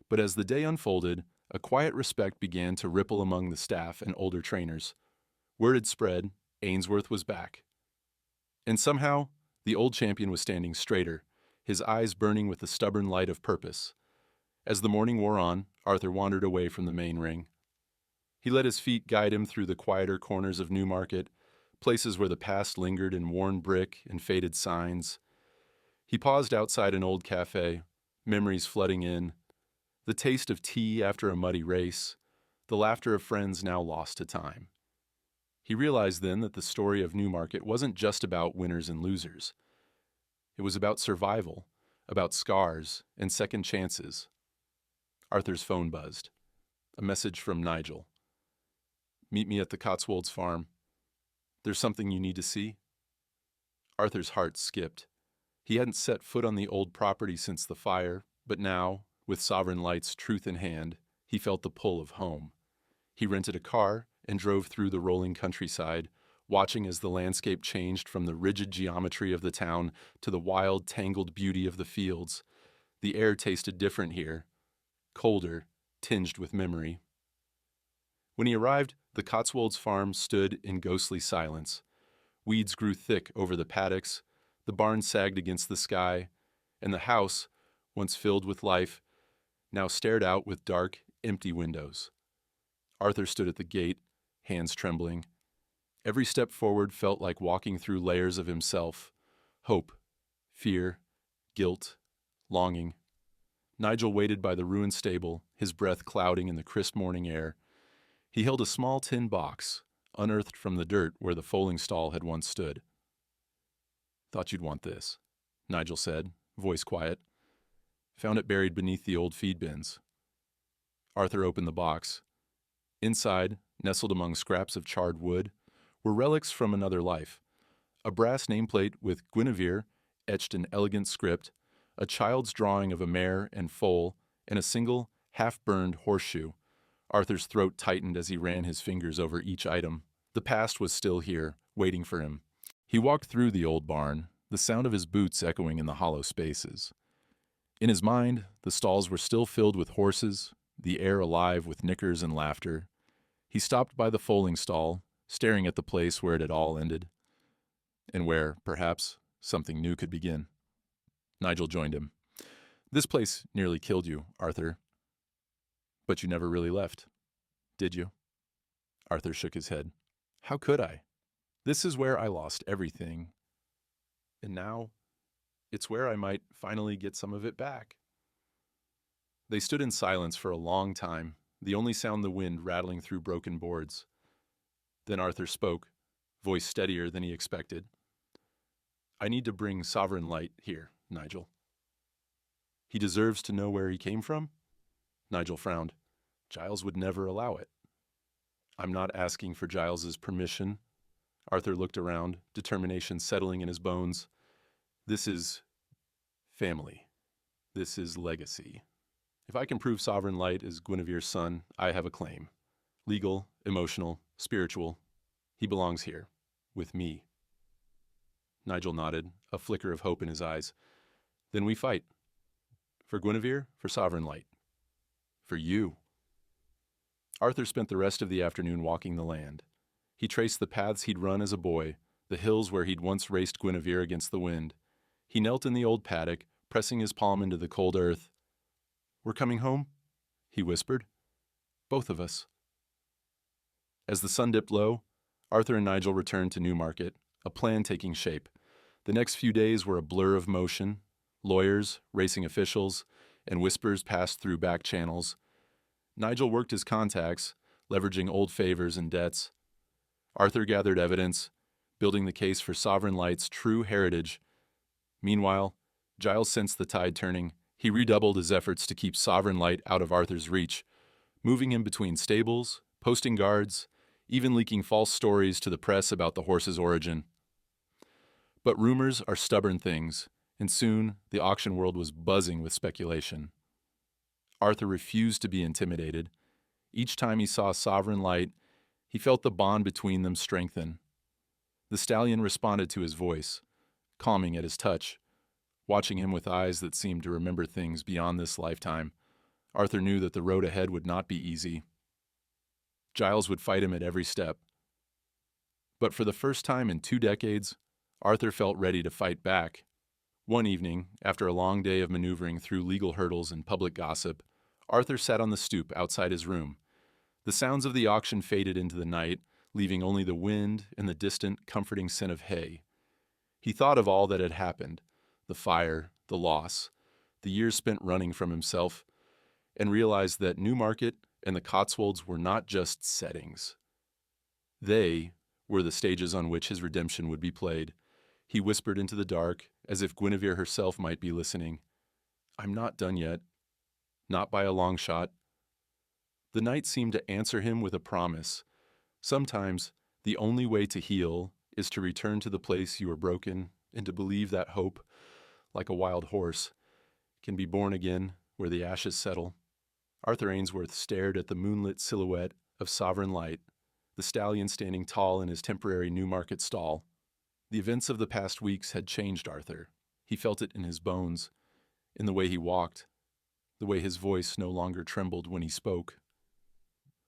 But as the day unfolded, a quiet respect began to ripple among the staff and older trainers. Word had spread, Ainsworth was back. And somehow, the old champion was standing straighter, his eyes burning with the stubborn light of purpose. As the morning wore on, Arthur wandered away from the main ring. He let his feet guide him through the quieter corners of Newmarket, places where the past lingered in worn brick and faded signs. He paused outside an old cafe, memories flooding in, the taste of tea after a muddy race, the laughter of friends now lost to time. He realized then that the story of Newmarket wasn't just about winners and losers. It was about survival, about scars and second chances. Arthur's phone buzzed. A message from Nigel. "Meet me at the Cotswolds farm. There's something you need to see." Arthur's heart skipped. He hadn't set foot on the old property since the fire, but now, with Sovereign Light's truth in hand, he felt the pull of home. He rented a car and drove through the rolling countryside, watching as the landscape changed from the rigid geometry of the town to the wild, tangled beauty of the fields. The air tasted different here, colder, tinged with memory. When he arrived, the Cotswolds farm stood in ghostly silence. Weeds grew thick over the paddocks, the barn sagged against the sky, and the house, once filled with life, now stared out with dark, empty windows. Arthur stood at the gate, hands trembling. Every step forward felt like walking through layers of himself: hope, fear, guilt, longing. Nigel waited by the ruined stable, his breath clouding in the crisp morning air. He held a small tin box, unearthed from the dirt where the foaling stall had once stood. "Thought you'd want this," Nigel said, voice quiet. "Found it buried beneath the old feed bins." Arthur opened the box. Inside, nestled among scraps of charred wood, were relics from another life. A brass nameplate with Guinevere etched in elegant script, a child's drawing of a mare and foal, and a single, half-burned horseshoe. Arthur's throat tightened as he ran his fingers over each item. The past was still here, waiting for him. He walked through the old barn, the sound of his boots echoing in the hollow spaces. In his mind, the stalls were still filled with horses, the air alive with nickers and laughter. He stopped by the foaling stall, staring at the place where it had all ended, and where, perhaps, something new could begin. Nigel joined him. "This place nearly killed you, Arthur. But you never really left, did you?" Arthur shook his head. "How could I? This is where I lost everything. And now, it's where I might finally get some of it back." They stood in silence for a long time, the only sound the wind rattling through broken boards. Then Arthur spoke, voice steadier than he expected. "I need to bring Sovereign Light here, Nigel." "He deserves to know where he came from?" Nigel frowned. "Giles would never allow it." "I'm not asking for Giles's permission." Arthur looked around, determination settling in his bones. "This is family. This is legacy. If I can prove Sovereign Light is Guinevere's son, I have a claim. Legal, emotional, spiritual. He belongs here, with me." Nigel nodded, a flicker of hope in his eyes. "Then we fight. For Guinevere, for Sovereign Light. For you." Arthur spent the rest of the afternoon walking the land. He traced the paths he'd run as a boy, the hills where he'd once raced Guinevere against the wind. He knelt in the old paddock, pressing his palm into the cold earth. "We're coming home?" he whispered. "Both of us." As the sun dipped low, Arthur and Nigel returned to Newmarket, a plan taking shape. The next few days were a blur of motion. Lawyers, racing officials, and whispers passed through back channels. Nigel worked his contacts, leveraging old favors and debts. Arthur gathered evidence, building the case for Sovereign Light's true heritage. Meanwhile, Giles sensed the tide turning. He redoubled his efforts to keep Sovereign Light out of Arthur's reach, moving him between stables, posting guards, even leaking false stories to the press about the horse's origin. But rumors are stubborn things, and soon the auction world was buzzing with speculation. Arthur refused to be intimidated. Each time he saw Sovereign Light, he felt the bond between them strengthen. The stallion responded to his voice, calming at his touch. Watching him with eyes that seemed to remember things beyond this lifetime, Arthur knew that the road ahead would not be easy. Giles would fight him at every step. But for the first time in 2 decades, Arthur felt ready to fight back. One evening, after a long day of maneuvering through legal hurdles and public gossip, Arthur sat on the stoop outside his room. The sounds of the auction faded into the night, leaving only the wind and the distant, comforting scent of hay. He thought of all that had happened, the fire, the loss, the years spent running from himself, and realized that Newmarket and the Cotswolds were not just settings. They were the stages on which his redemption would be played. He whispered into the dark, as if Guinevere herself might be listening. "I'm not done yet. Not by a long shot." The night seemed to answer him with a promise. Sometimes the only way to heal is to return to the place you were broken and to believe that hope, like a wild horse, can be born again where the ashes settle. Arthur Ainsworth stared at the moonlit silhouette of Sovereign Light, the stallion standing tall in his temporary Newmarket stall. The events of the past weeks had changed Arthur. He felt it in his bones, in the way he walked, the way his voice no longer trembled when he spoke.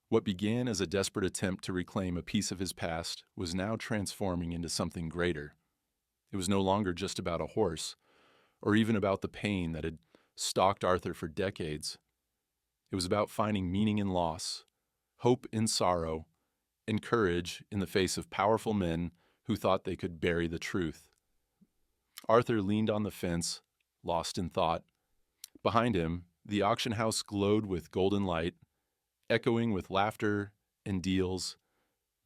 What began as a desperate attempt to reclaim a piece of his past was now transforming into something greater. It was no longer just about a horse, or even about the pain that had stalked Arthur for decades. It was about finding meaning in loss, hope in sorrow, and courage in the face of powerful men who thought they could bury the truth. Arthur leaned on the fence, lost in thought. Behind him, the auction house glowed with golden light, echoing with laughter and deals.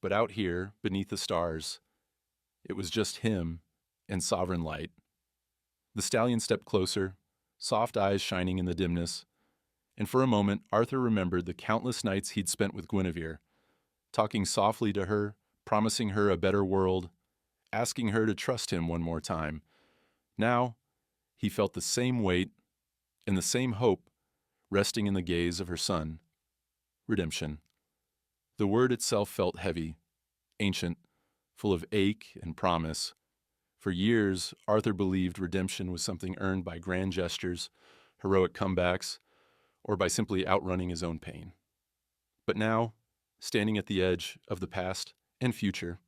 But out here, beneath the stars, it was just him and Sovereign Light. The stallion stepped closer, soft eyes shining in the dimness, and for a moment Arthur remembered the countless nights he'd spent with Guinevere, talking softly to her, promising her a better world, asking her to trust him one more time. Now, he felt the same weight and the same hope resting in the gaze of her son. Redemption. The word itself felt heavy, ancient, full of ache and promise. For years, Arthur believed redemption was something earned by grand gestures, heroic comebacks, or by simply outrunning his own pain. But now, standing at the edge of the past and future.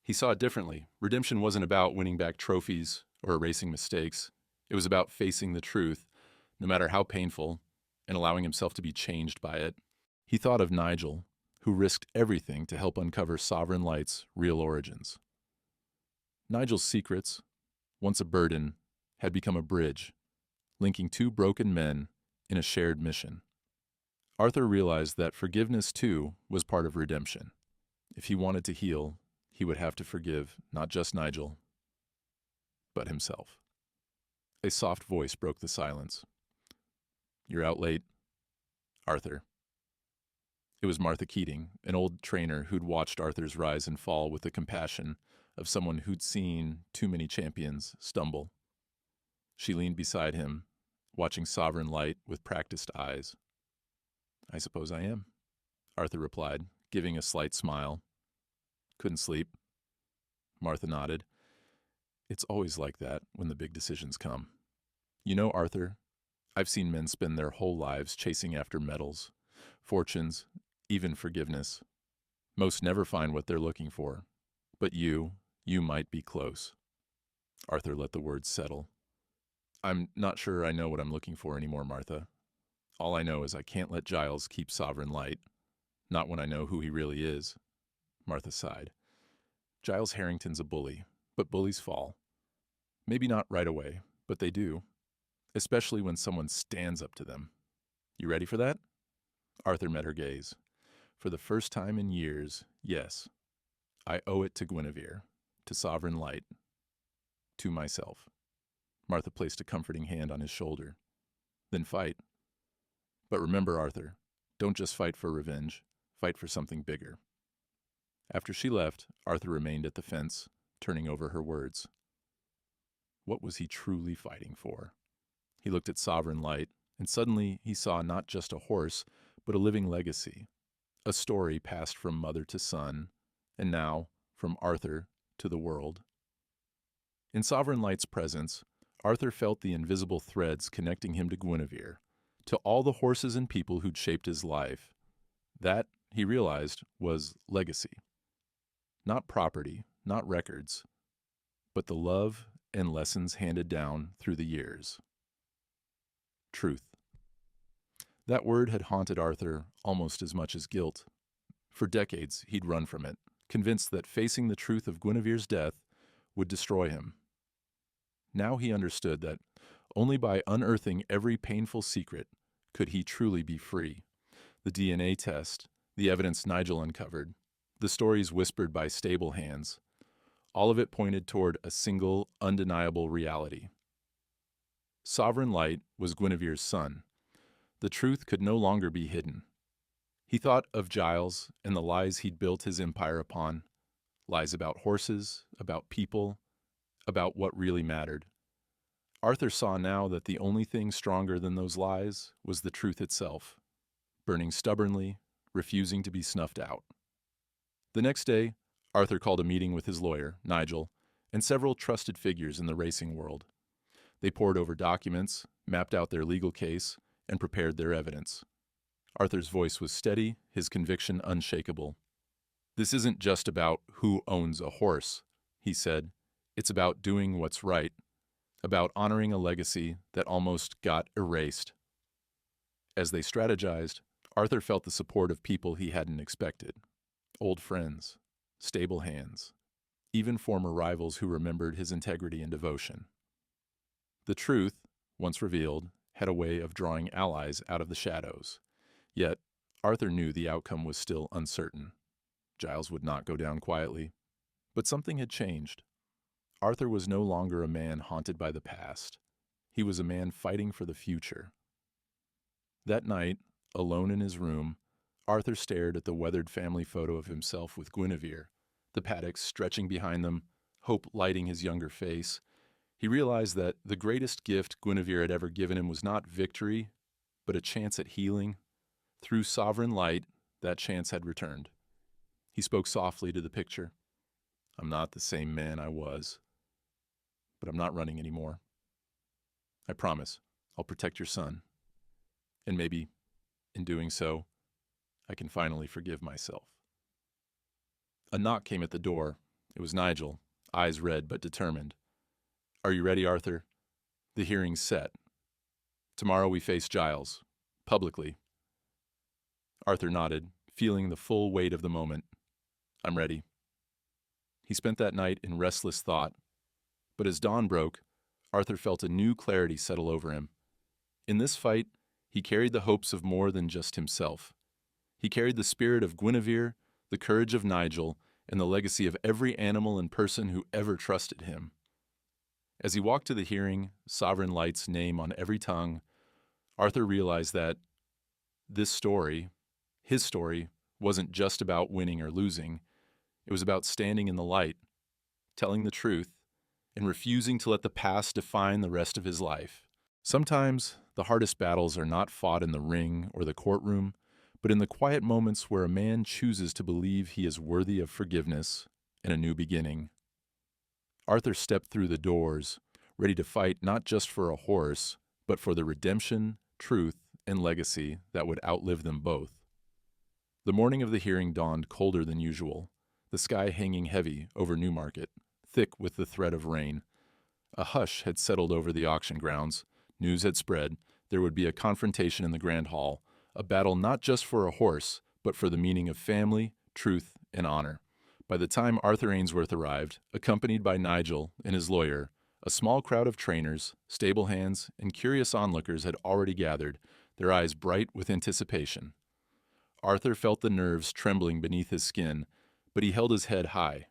He saw it differently. Redemption wasn't about winning back trophies or erasing mistakes. It was about facing the truth, no matter how painful, and allowing himself to be changed by it. He thought of Nigel, who risked everything to help uncover Sovereign Light's real origins. Nigel's secrets, once a burden, had become a bridge, linking two broken men in a shared mission. Arthur realized that forgiveness, too, was part of redemption. If he wanted to heal, he would have to forgive not just Nigel, but himself. A soft voice broke the silence. "You're out late, Arthur." It was Martha Keating, an old trainer who'd watched Arthur's rise and fall with the compassion of someone who'd seen too many champions stumble. She leaned beside him, watching Sovereign Light with practiced eyes. "I suppose I am," Arthur replied, giving a slight smile. "Couldn't sleep?" Martha nodded. "It's always like that when the big decisions come. You know, Arthur, I've seen men spend their whole lives chasing after medals, fortunes, even forgiveness. Most never find what they're looking for. But you might be close." Arthur let the words settle. "I'm not sure I know what I'm looking for anymore, Martha. All I know is I can't let Giles keep Sovereign Light. Not when I know who he really is." Martha sighed. "Giles Harrington's a bully, but bullies fall. Maybe not right away, but they do. Especially when someone stands up to them. You ready for that?" Arthur met her gaze. "For the first time in years, yes. I owe it to Guinevere, to Sovereign Light, to myself." Martha placed a comforting hand on his shoulder. "Then fight. But remember, Arthur, don't just fight for revenge. Fight for something bigger." After she left, Arthur remained at the fence, turning over her words. What was he truly fighting for? He looked at Sovereign Light, and suddenly he saw not just a horse, but a living legacy, a story passed from mother to son, and now from Arthur to the world. In Sovereign Light's presence, Arthur felt the invisible threads connecting him to Guinevere, to all the horses and people who'd shaped his life. That, he realized, was legacy. Not property, not records, but the love and lessons handed down through the years. Truth. That word had haunted Arthur almost as much as guilt. For decades, he'd run from it, convinced that facing the truth of Guinevere's death would destroy him. Now he understood that only by unearthing every painful secret could he truly be free. The DNA test, the evidence Nigel uncovered, the stories whispered by stable hands, all of it pointed toward a single, undeniable reality. Sovereign Light was Guinevere's son. The truth could no longer be hidden. He thought of Giles and the lies he'd built his empire upon, lies about horses, about people, about what really mattered. Arthur saw now that the only thing stronger than those lies was the truth itself, burning stubbornly, refusing to be snuffed out. The next day, Arthur called a meeting with his lawyer, Nigel, and several trusted figures in the racing world. They pored over documents, mapped out their legal case, and prepared their evidence. Arthur's voice was steady, his conviction unshakable. "This isn't just about who owns a horse," he said. "It's about doing what's right, about honoring a legacy that almost got erased." As they strategized, Arthur felt the support of people he hadn't expected. Old friends, stable hands, even former rivals who remembered his integrity and devotion. The truth, once revealed, had a way of drawing allies out of the shadows. Yet, Arthur knew the outcome was still uncertain. Giles would not go down quietly. But something had changed. Arthur was no longer a man haunted by the past. He was a man fighting for the future. That night, alone in his room, Arthur stared at the weathered family photo of himself with Guinevere, the paddocks stretching behind them, hope lighting his younger face. He realized that the greatest gift Guinevere had ever given him was not victory, but a chance at healing. Through Sovereign Light, that chance had returned. He spoke softly to the picture. "I'm not the same man I was, but I'm not running anymore. I promise I'll protect your son. And maybe, in doing so, I can finally forgive myself." A knock came at the door. It was Nigel, eyes red but determined. "Are you ready, Arthur?" The hearing's set. Tomorrow we face Giles. Publicly. Arthur nodded, feeling the full weight of the moment. "I'm ready." He spent that night in restless thought. But as dawn broke, Arthur felt a new clarity settle over him. In this fight, he carried the hopes of more than just himself. He carried the spirit of Guinevere, the courage of Nigel, and the legacy of every animal and person who ever trusted him. As he walked to the hearing, Sovereign Light's name on every tongue, Arthur realized that this story, his story, wasn't just about winning or losing. It was about standing in the light, telling the truth, and refusing to let the past define the rest of his life. Sometimes the hardest battles are not fought in the ring or the courtroom, but in the quiet moments where a man chooses to believe he is worthy of forgiveness and a new beginning. Arthur stepped through the doors, ready to fight not just for a horse, but for the redemption, truth, and legacy that would outlive them both. The morning of the hearing dawned colder than usual, the sky hanging heavy over Newmarket, thick with the threat of rain. A hush had settled over the auction grounds. News had spread. There would be a confrontation in the Grand Hall, a battle not just for a horse, but for the meaning of family, truth, and honor. By the time Arthur Ainsworth arrived, accompanied by Nigel and his lawyer, a small crowd of trainers, stable hands, and curious onlookers had already gathered, their eyes bright with anticipation. Arthur felt the nerves trembling beneath his skin, but he held his head high.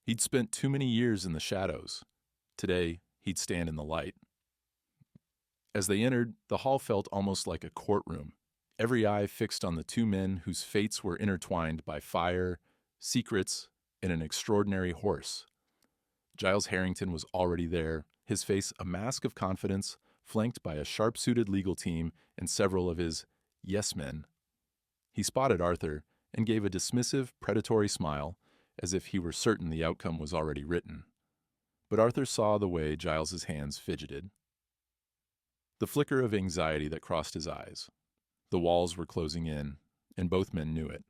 He'd spent too many years in the shadows. Today, he'd stand in the light. As they entered, the hall felt almost like a courtroom, every eye fixed on the two men whose fates were intertwined by fire, secrets, and an extraordinary horse. Giles Harrington was already there, his face a mask of confidence, flanked by a sharp-suited legal team and several of his yes-men. He spotted Arthur and gave a dismissive, predatory smile, as if he were certain the outcome was already written. But Arthur saw the way Giles's hands fidgeted. The flicker of anxiety that crossed his eyes. The walls were closing in, and both men knew it.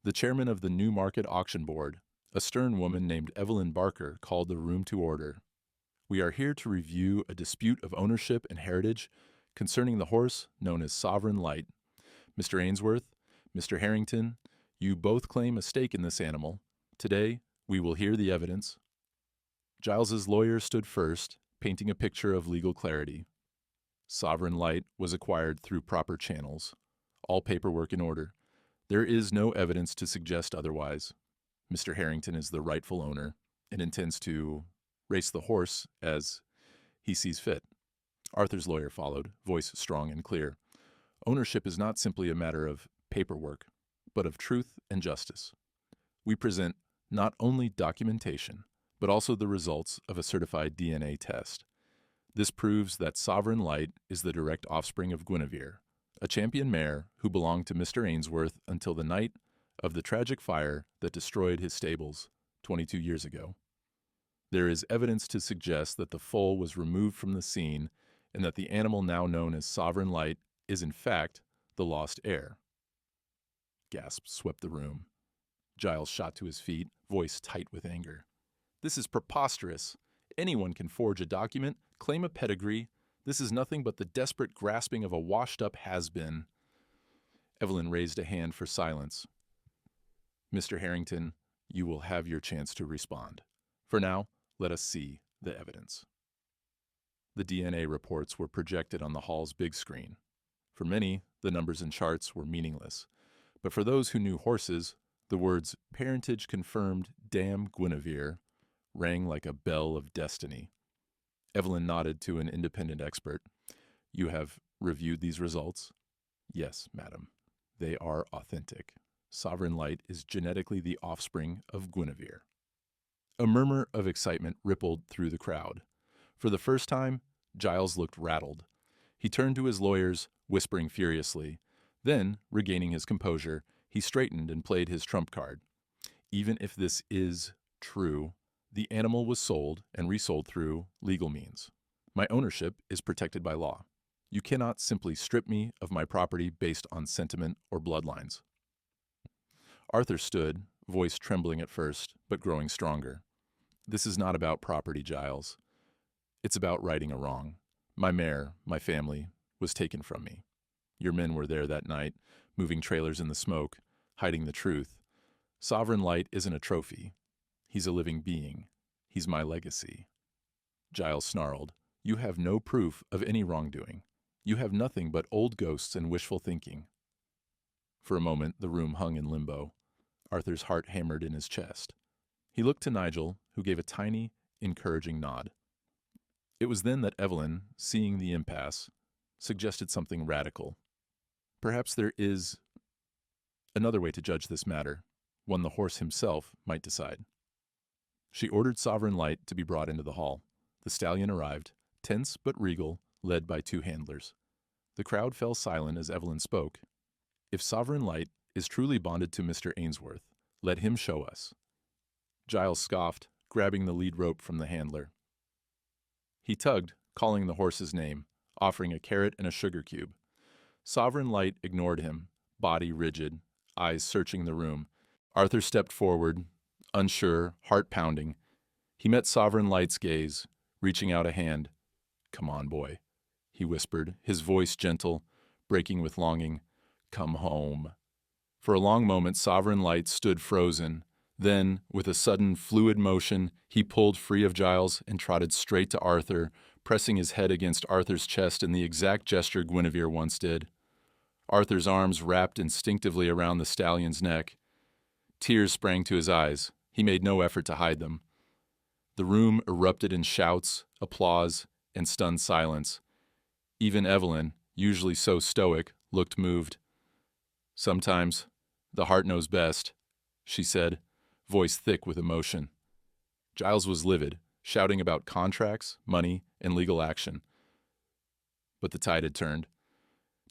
The chairman of the Newmarket auction board, a stern woman named Evelyn Barker, called the room to order. "We are here to review a dispute of ownership and heritage concerning the horse known as Sovereign Light. Mr. Ainsworth, Mr. Harrington, you both claim a stake in this animal. Today, we will hear the evidence." Giles's lawyer stood first, painting a picture of legal clarity. Sovereign Light was acquired through proper channels, all paperwork in order. There is no evidence to suggest otherwise. Mr. Harrington is the rightful owner and intends to race the horse as he sees fit. Arthur's lawyer followed, voice strong and clear. "Ownership is not simply a matter of paperwork, but of truth and justice. We present not only documentation, but also the results of a certified DNA test. This proves that Sovereign Light is the direct offspring of Guinevere, a champion mare who belonged to Mr. Ainsworth until the night of the tragic fire that destroyed his stables 22 years ago. There is evidence to suggest that the foal was removed from the scene and that the animal now known as Sovereign Light is in fact the lost heir." Gasps swept the room. Giles shot to his feet, voice tight with anger. "This is preposterous. Anyone can forge a document, claim a pedigree. This is nothing but the desperate grasping of a washed-up has-been." Evelyn raised a hand for silence. "Mr. Harrington, you will have your chance to respond. For now, let us see the evidence." The DNA reports were projected on the hall's big screen. For many, the numbers and charts were meaningless. But for those who knew horses, the words "parentage confirmed, damn Guinevere" rang like a bell of destiny. Evelyn nodded to an independent expert. "You have reviewed these results?" "Yes, madam. They are authentic. Sovereign Light is genetically the offspring of Guinevere." A murmur of excitement rippled through the crowd. For the first time, Giles looked rattled. He turned to his lawyers, whispering furiously. Then, regaining his composure, he straightened and played his trump card. "Even if this is true, the animal was sold and resold through legal means. My ownership is protected by law. You cannot simply strip me of my property based on sentiment or bloodlines." Arthur stood, voice trembling at first, but growing stronger. "This is not about property, Giles. It's about righting a wrong. My mare, my family, was taken from me. Your men were there that night, moving trailers in the smoke, hiding the truth. Sovereign Light isn't a trophy. He's a living being. He's my legacy." Giles snarled. "You have no proof of any wrongdoing. You have nothing but old ghosts and wishful thinking." For a moment, the room hung in limbo. Arthur's heart hammered in his chest. He looked to Nigel, who gave a tiny, encouraging nod. It was then that Evelyn, seeing the impasse, suggested something radical. "Perhaps there is another way to judge this matter, one the horse himself might decide." She ordered Sovereign Light to be brought into the hall. The stallion arrived, tense but regal, led by 2 handlers. The crowd fell silent as Evelyn spoke. "If Sovereign Light is truly bonded to Mr. Ainsworth, let him show us." Giles scoffed, grabbing the lead rope from the handler. He tugged, calling the horse's name, offering a carrot and a sugar cube. Sovereign Light ignored him, body rigid, eyes searching the room. Arthur stepped forward, unsure, heart pounding. He met Sovereign Light's gaze, reaching out a hand. "Come on, boy," he whispered, his voice gentle, breaking with longing. "Come home." For a long moment, Sovereign Light stood frozen. Then, with a sudden, fluid motion, he pulled free of Giles and trotted straight to Arthur, pressing his head against Arthur's chest in the exact gesture Guinevere once did. Arthur's arms wrapped instinctively around the stallion's neck. Tears sprang to his eyes. He made no effort to hide them. The room erupted in shouts, applause, and stunned silence. Even Evelyn, usually so stoic, looked moved. "Sometimes the heart knows best," she said, voice thick with emotion. Giles was livid, shouting about contracts, money, and legal action. But the tide had turned.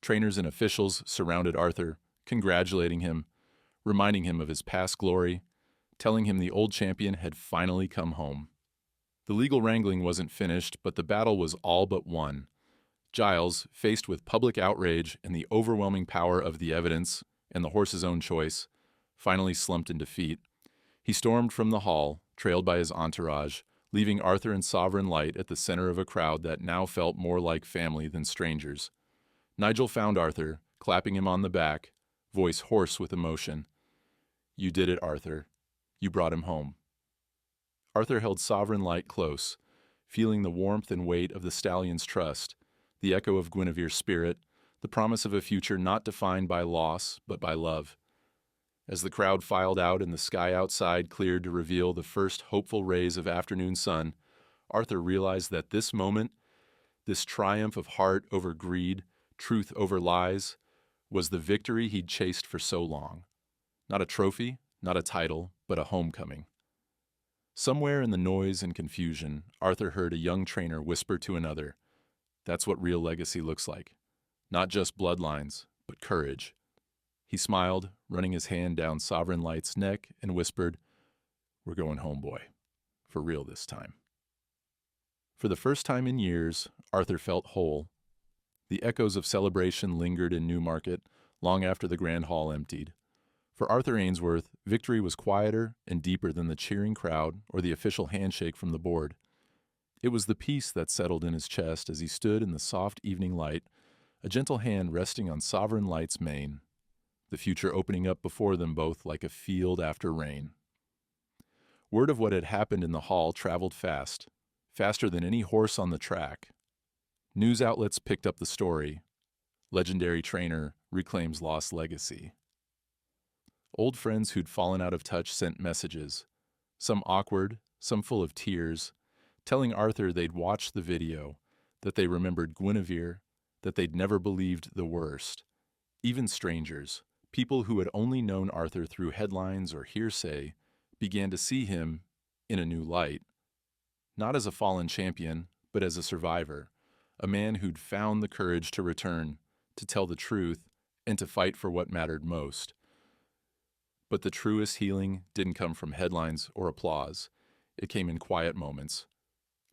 Trainers and officials surrounded Arthur, congratulating him, reminding him of his past glory, telling him the old champion had finally come home. The legal wrangling wasn't finished, but the battle was all but won. Giles, faced with public outrage and the overwhelming power of the evidence and the horse's own choice, finally slumped in defeat. He stormed from the hall, trailed by his entourage, leaving Arthur and Sovereign Light at the center of a crowd that now felt more like family than strangers. Nigel found Arthur, clapping him on the back, voice hoarse with emotion. "You did it, Arthur. You brought him home." Arthur held Sovereign Light close, feeling the warmth and weight of the stallion's trust, the echo of Guinevere's spirit, the promise of a future not defined by loss but by love. As the crowd filed out and the sky outside cleared to reveal the first hopeful rays of afternoon sun, Arthur realized that this moment, this triumph of heart over greed, truth over lies, was the victory he'd chased for so long. Not a trophy, not a title, but a homecoming. Somewhere in the noise and confusion, Arthur heard a young trainer whisper to another, "That's what real legacy looks like. Not just bloodlines, but courage." He smiled, running his hand down Sovereign Light's neck, and whispered, "We're going home, boy. For real this time." For the first time in years, Arthur felt whole. The echoes of celebration lingered in Newmarket long after the grand hall emptied. For Arthur Ainsworth, victory was quieter and deeper than the cheering crowd or the official handshake from the board. It was the peace that settled in his chest as he stood in the soft evening light, a gentle hand resting on Sovereign Light's mane, the future opening up before them both like a field after rain. Word of what had happened in the hall traveled fast, faster than any horse on the track. News outlets picked up the story. Legendary trainer reclaims lost legacy. Old friends who'd fallen out of touch sent messages, some awkward, some full of tears, telling Arthur they'd watched the video, that they remembered Guinevere, that they'd never believed the worst. Even strangers, people who had only known Arthur through headlines or hearsay, began to see him in a new light. Not as a fallen champion, but as a survivor, a man who'd found the courage to return, to tell the truth, and to fight for what mattered most. But the truest healing didn't come from headlines or applause. It came in quiet moments.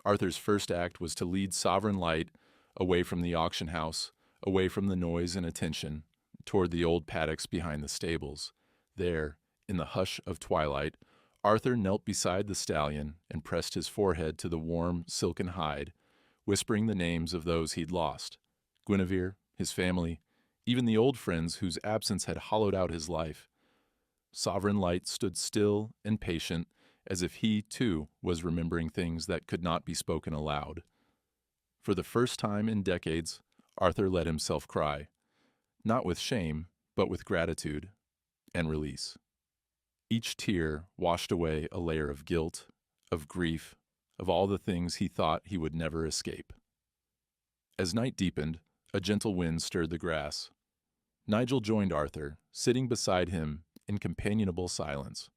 Arthur's first act was to lead Sovereign Light away from the auction house, away from the noise and attention, toward the old paddocks behind the stables. There, in the hush of twilight, Arthur knelt beside the stallion and pressed his forehead to the warm, silken hide, whispering the names of those he'd lost: Guinevere, his family, even the old friends whose absence had hollowed out his life. Sovereign Light stood still and patient, as if he, too, was remembering things that could not be spoken aloud. For the first time in decades, Arthur let himself cry, not with shame, but with gratitude and release. Each tear washed away a layer of guilt, of grief, of all the things he thought he would never escape. As night deepened, a gentle wind stirred the grass. Nigel joined Arthur, sitting beside him in companionable silence.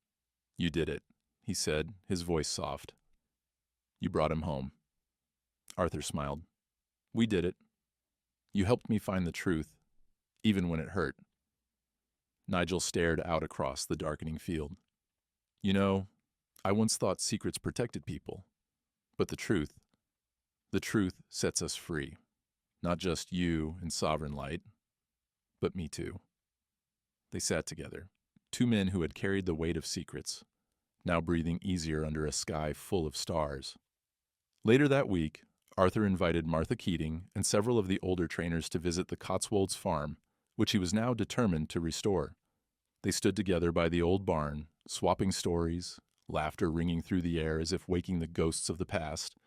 "You did it," he said, his voice soft. "You brought him home." Arthur smiled. "We did it. You helped me find the truth, even when it hurt." Nigel stared out across the darkening field. "You know, I once thought secrets protected people. But the truth sets us free. Not just you and Sovereign Light, but me too." They sat together, two men who had carried the weight of secrets, now breathing easier under a sky full of stars. Later that week, Arthur invited Martha Keating and several of the older trainers to visit the Cotswolds farm, which he was now determined to restore. They stood together by the old barn, swapping stories, laughter ringing through the air as if waking the ghosts of the past.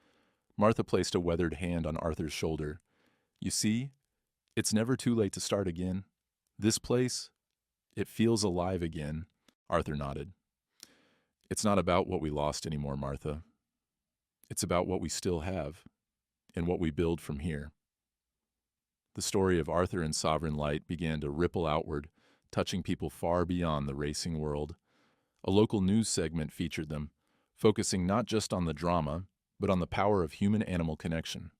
Martha placed a weathered hand on Arthur's shoulder. "You see, it's never too late to start again. This place, it feels alive again." Arthur nodded. "It's not about what we lost anymore, Martha. It's about what we still have, and what we build from here." The story of Arthur and Sovereign Light began to ripple outward, touching people far beyond the racing world. A local news segment featured them, focusing not just on the drama, but on the power of human-animal connection.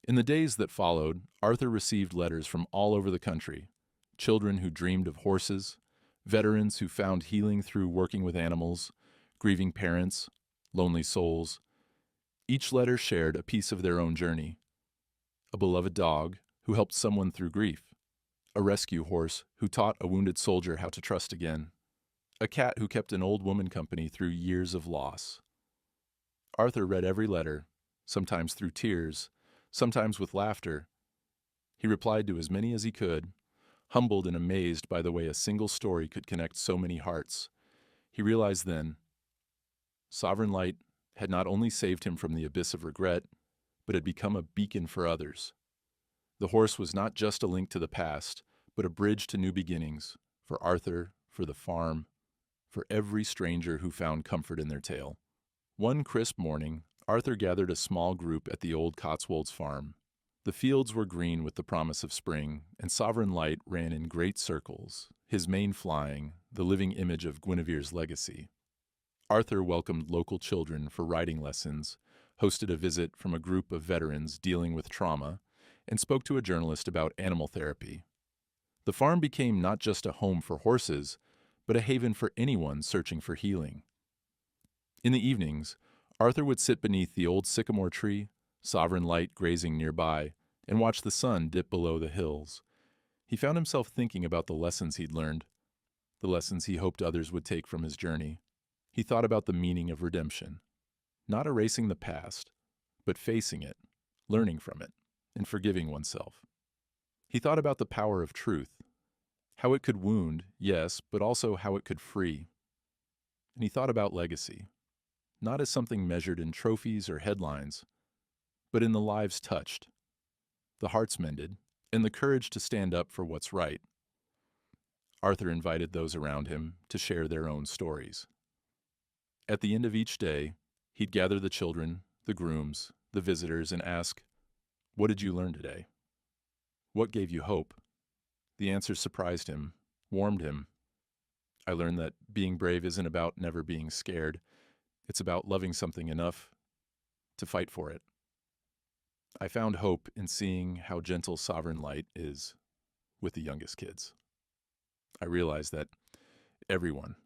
In the days that followed, Arthur received letters from all over the country: children who dreamed of horses, veterans who found healing through working with animals, grieving parents, lonely souls. Each letter shared a piece of their own journey: a beloved dog who helped someone through grief, a rescue horse who taught a wounded soldier how to trust again, a cat who kept an old woman company through years of loss. Arthur read every letter, sometimes through tears, sometimes with laughter. He replied to as many as he could, humbled and amazed by the way a single story could connect so many hearts. He realized then, Sovereign Light had not only saved him from the abyss of regret, but had become a beacon for others. The horse was not just a link to the past, but a bridge to new beginnings, for Arthur, for the farm, for every stranger who found comfort in their tale. One crisp morning, Arthur gathered a small group at the old Cotswolds farm. The fields were green with the promise of spring, and Sovereign Light ran in great circles, his mane flying, the living image of Guinevere's legacy. Arthur welcomed local children for riding lessons, hosted a visit from a group of veterans dealing with trauma, and spoke to a journalist about animal therapy. The farm became not just a home for horses, but a haven for anyone searching for healing. In the evenings, Arthur would sit beneath the old sycamore tree, Sovereign Light grazing nearby, and watch the sun dip below the hills. He found himself thinking about the lessons he'd learned, the lessons he hoped others would take from his journey. He thought about the meaning of redemption, not erasing the past, but facing it, learning from it, and forgiving oneself. He thought about the power of truth, how it could wound, yes, but also how it could free. And he thought about legacy, not as something measured in trophies or headlines, but in the lives touched, the hearts mended, and the courage to stand up for what's right. Arthur invited those around him to share their own stories. At the end of each day, he'd gather the children, the grooms, the visitors, and ask, "What did you learn today? What gave you hope?" The answers surprised him, warmed him. "I learned that being brave isn't about never being scared. It's about loving something enough to fight for it. I found hope in seeing how gentle Sovereign Light is with the youngest kids. I realized that everyone,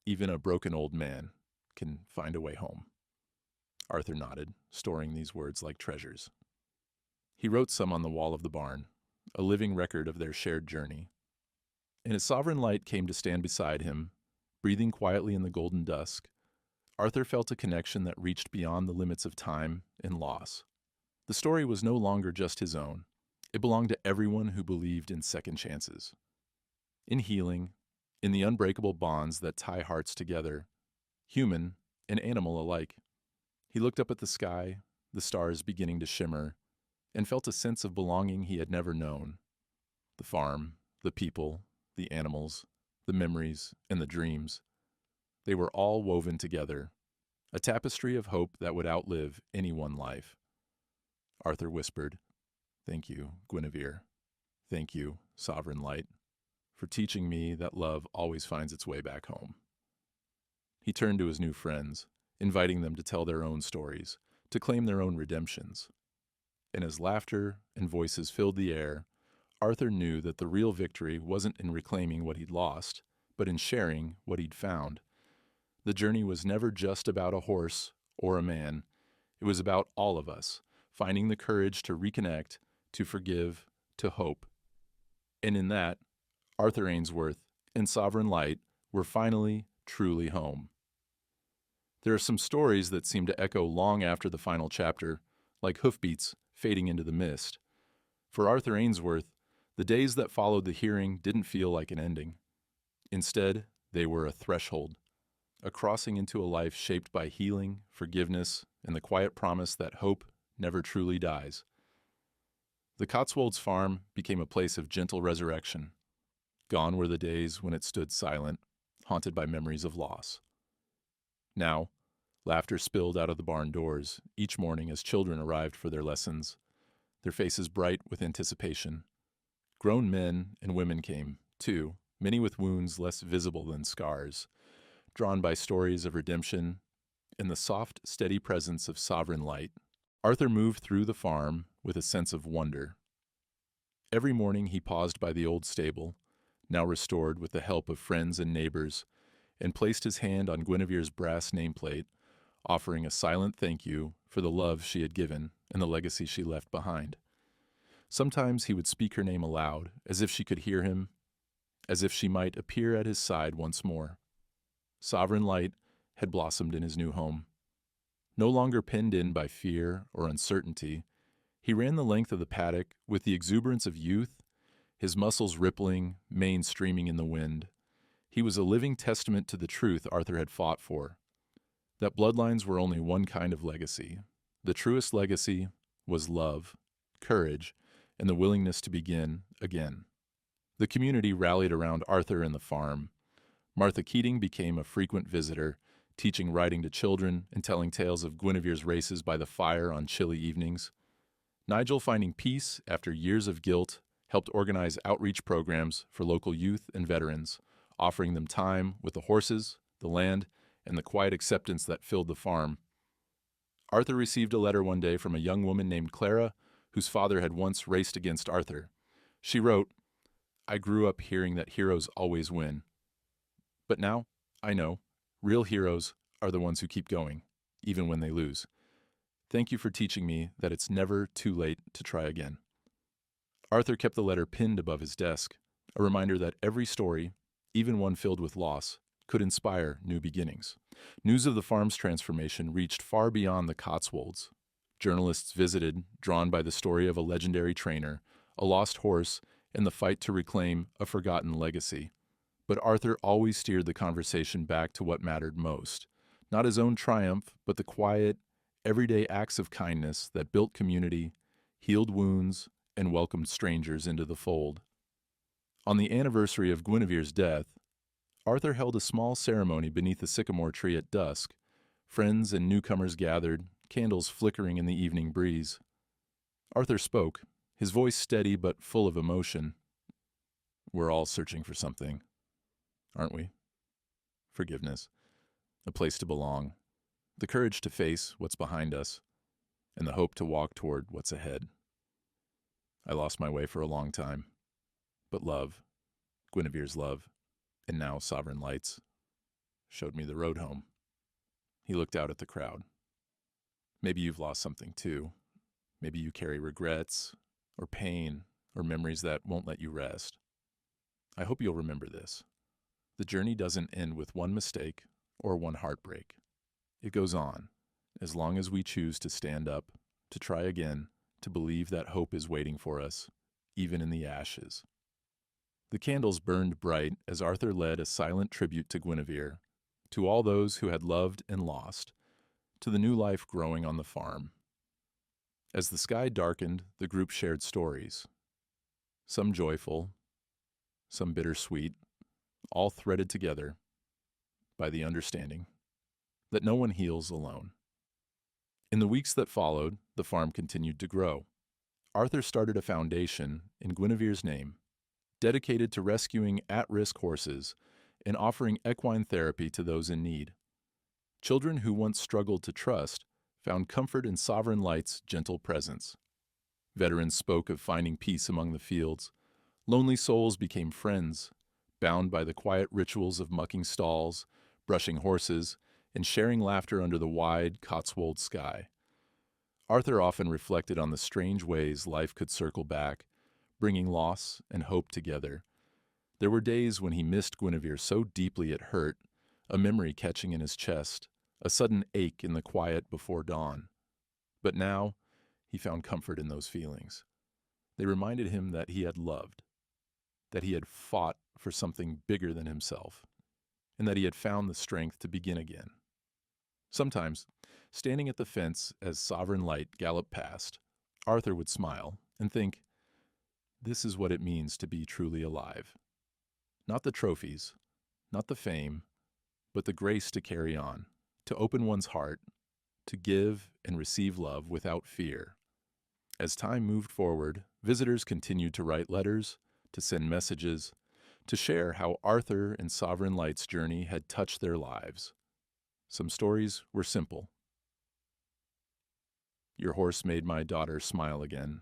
even a broken old man, can find a way home." Arthur nodded, storing these words like treasures. He wrote some on the wall of the barn, a living record of their shared journey. And as Sovereign Light came to stand beside him, Breathing quietly in the golden dusk, Arthur felt a connection that reached beyond the limits of time and loss. The story was no longer just his own. It belonged to everyone who believed in second chances, in healing, in the unbreakable bonds that tie hearts together, human and animal alike. He looked up at the sky, the stars beginning to shimmer, and felt a sense of belonging he had never known. The farm, the people, the animals, the memories, and the dreams. They were all woven together, a tapestry of hope that would outlive any one life. Arthur whispered, "Thank you, Guinevere. Thank you, sovereign light, for teaching me that love always finds its way back home." He turned to his new friends, inviting them to tell their own stories, to claim their own redemptions. And as laughter and voices filled the air, Arthur knew that the real victory wasn't in reclaiming what he'd lost, but in sharing what he'd found. The journey was never just about a horse or a man. It was about all of us, finding the courage to reconnect, to forgive, to hope. And in that, Arthur Ainsworth and Sovereign Light were finally, truly home. There are some stories that seem to echo long after the final chapter, like hoofbeats fading into the mist. For Arthur Ainsworth, the days that followed the hearing didn't feel like an ending. Instead, they were a threshold, a crossing into a life shaped by healing, forgiveness, and the quiet promise that hope never truly dies. The Cotswolds farm became a place of gentle resurrection. Gone were the days when it stood silent, haunted by memories of loss. Now, laughter spilled out of the barn doors each morning as children arrived for their lessons, their faces bright with anticipation. Grown men and women came, too, many with wounds less visible than scars, drawn by stories of redemption and the soft, steady presence of sovereign light. Arthur moved through the farm with a sense of wonder. Every morning he paused by the old stable, now restored with the help of friends and neighbors, and placed his hand on Guinevere's brass nameplate, offering a silent thank you for the love she had given and the legacy she left behind. Sometimes he would speak her name aloud, as if she could hear him, as if she might appear at his side once more. Sovereign light had blossomed in his new home. No longer penned in by fear or uncertainty, he ran the length of the paddock with the exuberance of youth, his muscles rippling, mane streaming in the wind. He was a living testament to the truth Arthur had fought for, that bloodlines were only one kind of legacy. The truest legacy was love, courage, and the willingness to begin again. The community rallied around Arthur and the farm. Martha Keating became a frequent visitor, teaching riding to children and telling tales of Guinevere's races by the fire on chilly evenings. Nigel, finding peace after years of guilt, helped organize outreach programs for local youth and veterans, offering them time with the horses, the land, and the quiet acceptance that filled the farm. Arthur received a letter one day from a young woman named Clara, whose father had once raced against Arthur. She wrote, "I grew up hearing that heroes always win. But now, I know, real heroes are the ones who keep going, even when they lose. Thank you for teaching me that it's never too late to try again." Arthur kept the letter pinned above his desk, a reminder that every story, even one filled with loss, could inspire new beginnings. News of the farm's transformation reached far beyond the Cotswolds. Journalists visited, drawn by the story of a legendary trainer, a lost horse, and the fight to reclaim a forgotten legacy. But Arthur always steered the conversation back to what mattered most, not his own triumph, but the quiet, everyday acts of kindness that built community, healed wounds, and welcomed strangers into the fold. On the anniversary of Guinevere's death, Arthur held a small ceremony beneath the sycamore tree at dusk. Friends and newcomers gathered, candles flickering in the evening breeze. Arthur spoke, his voice steady but full of emotion. "We're all searching for something, aren't we? Forgiveness, a place to belong, the courage to face what's behind us, and the hope to walk toward what's ahead. I lost my way for a long time, but love, Guinevere's love, and now Sovereign Light's, showed me the road home." He looked out at the crowd. "Maybe you've lost something too. Maybe you carry regrets, or pain, or memories that won't let you rest. I hope you'll remember this. The journey doesn't end with one mistake or one heartbreak. It goes on, as long as we choose to stand up, to try again, to believe that hope is waiting for us, even in the ashes. The candles burned bright as Arthur led a silent tribute to Guinevere, to all those who had loved and lost, to the new life growing on the farm. As the sky darkened, the group shared stories, some joyful, some bittersweet, all threaded together by the understanding that no one heals alone. In the weeks that followed, the farm continued to grow. Arthur started a foundation in Guinevere's name, dedicated to rescuing at-risk horses and offering equine therapy to those in need. Children who once struggled to trust found comfort in Sovereign Light's gentle presence. Veterans spoke of finding peace among the fields. Lonely souls became friends, bound by the quiet rituals of mucking stalls, brushing horses, and sharing laughter under the wide Cotswold sky. Arthur often reflected on the strange ways life could circle back, bringing loss and hope together. There were days when he missed Guinevere so deeply it hurt, a memory catching in his chest, a sudden ache in the quiet before dawn. But now, he found comfort in those feelings. They reminded him that he had loved, that he had fought for something bigger than himself, and that he had found the strength to begin again. Sometimes, standing at the fence as Sovereign Light galloped past, Arthur would smile and think, this is what it means to be truly alive. Not the trophies, not the fame, but the grace to carry on, to open one's heart, to give and receive love without fear. As time moved forward, visitors continued to write letters, to send messages, to share how Arthur and Sovereign Light's journey had touched their lives. Some stories were simple. Your horse made my daughter smile again,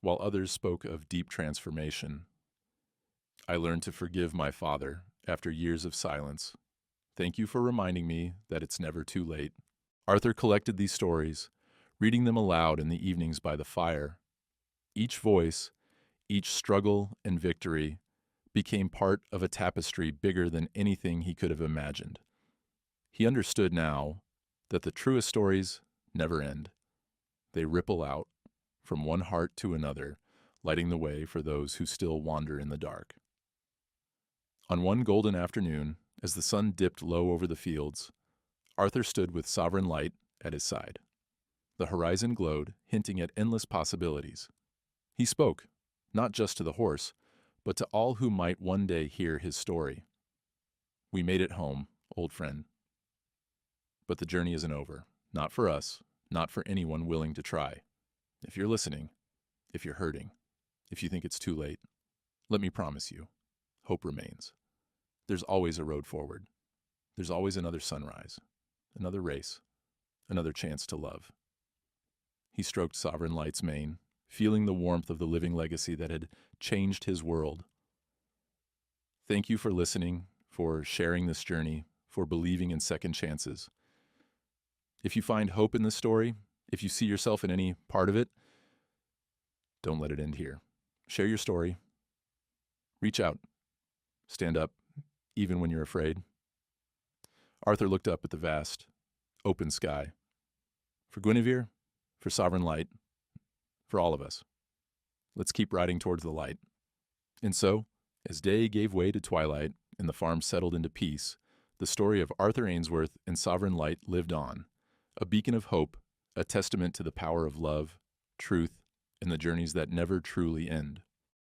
while others spoke of deep transformation. I learned to forgive my father after years of silence. Thank you for reminding me that it's never too late. Arthur collected these stories, reading them aloud in the evenings by the fire. Each voice, each struggle and victory became part of a tapestry bigger than anything he could have imagined. He understood now that the truest stories never end. They ripple out from one heart to another, lighting the way for those who still wander in the dark. On one golden afternoon, as the sun dipped low over the fields, Arthur stood with Sovereign Light at his side. The horizon glowed, hinting at endless possibilities. He spoke, not just to the horse, but to all who might one day hear his story. We made it home, old friend. But the journey isn't over. Not for us, not for anyone willing to try. If you're listening, if you're hurting, if you think it's too late, let me promise you, hope remains. There's always a road forward. There's always another sunrise, another race, another chance to love. He stroked Sovereign Light's mane, feeling the warmth of the living legacy that had changed his world. Thank you for listening, for sharing this journey, for believing in second chances. If you find hope in this story, if you see yourself in any part of it, don't let it end here. Share your story. Reach out. Stand up, even when you're afraid. Arthur looked up at the vast, open sky. For Guinevere, for Sovereign Light, for all of us. Let's keep riding towards the light. And so, as day gave way to twilight and the farm settled into peace, the story of Arthur Ainsworth and Sovereign Light lived on, a beacon of hope, a testament to the power of love, truth, and the journeys that never truly end.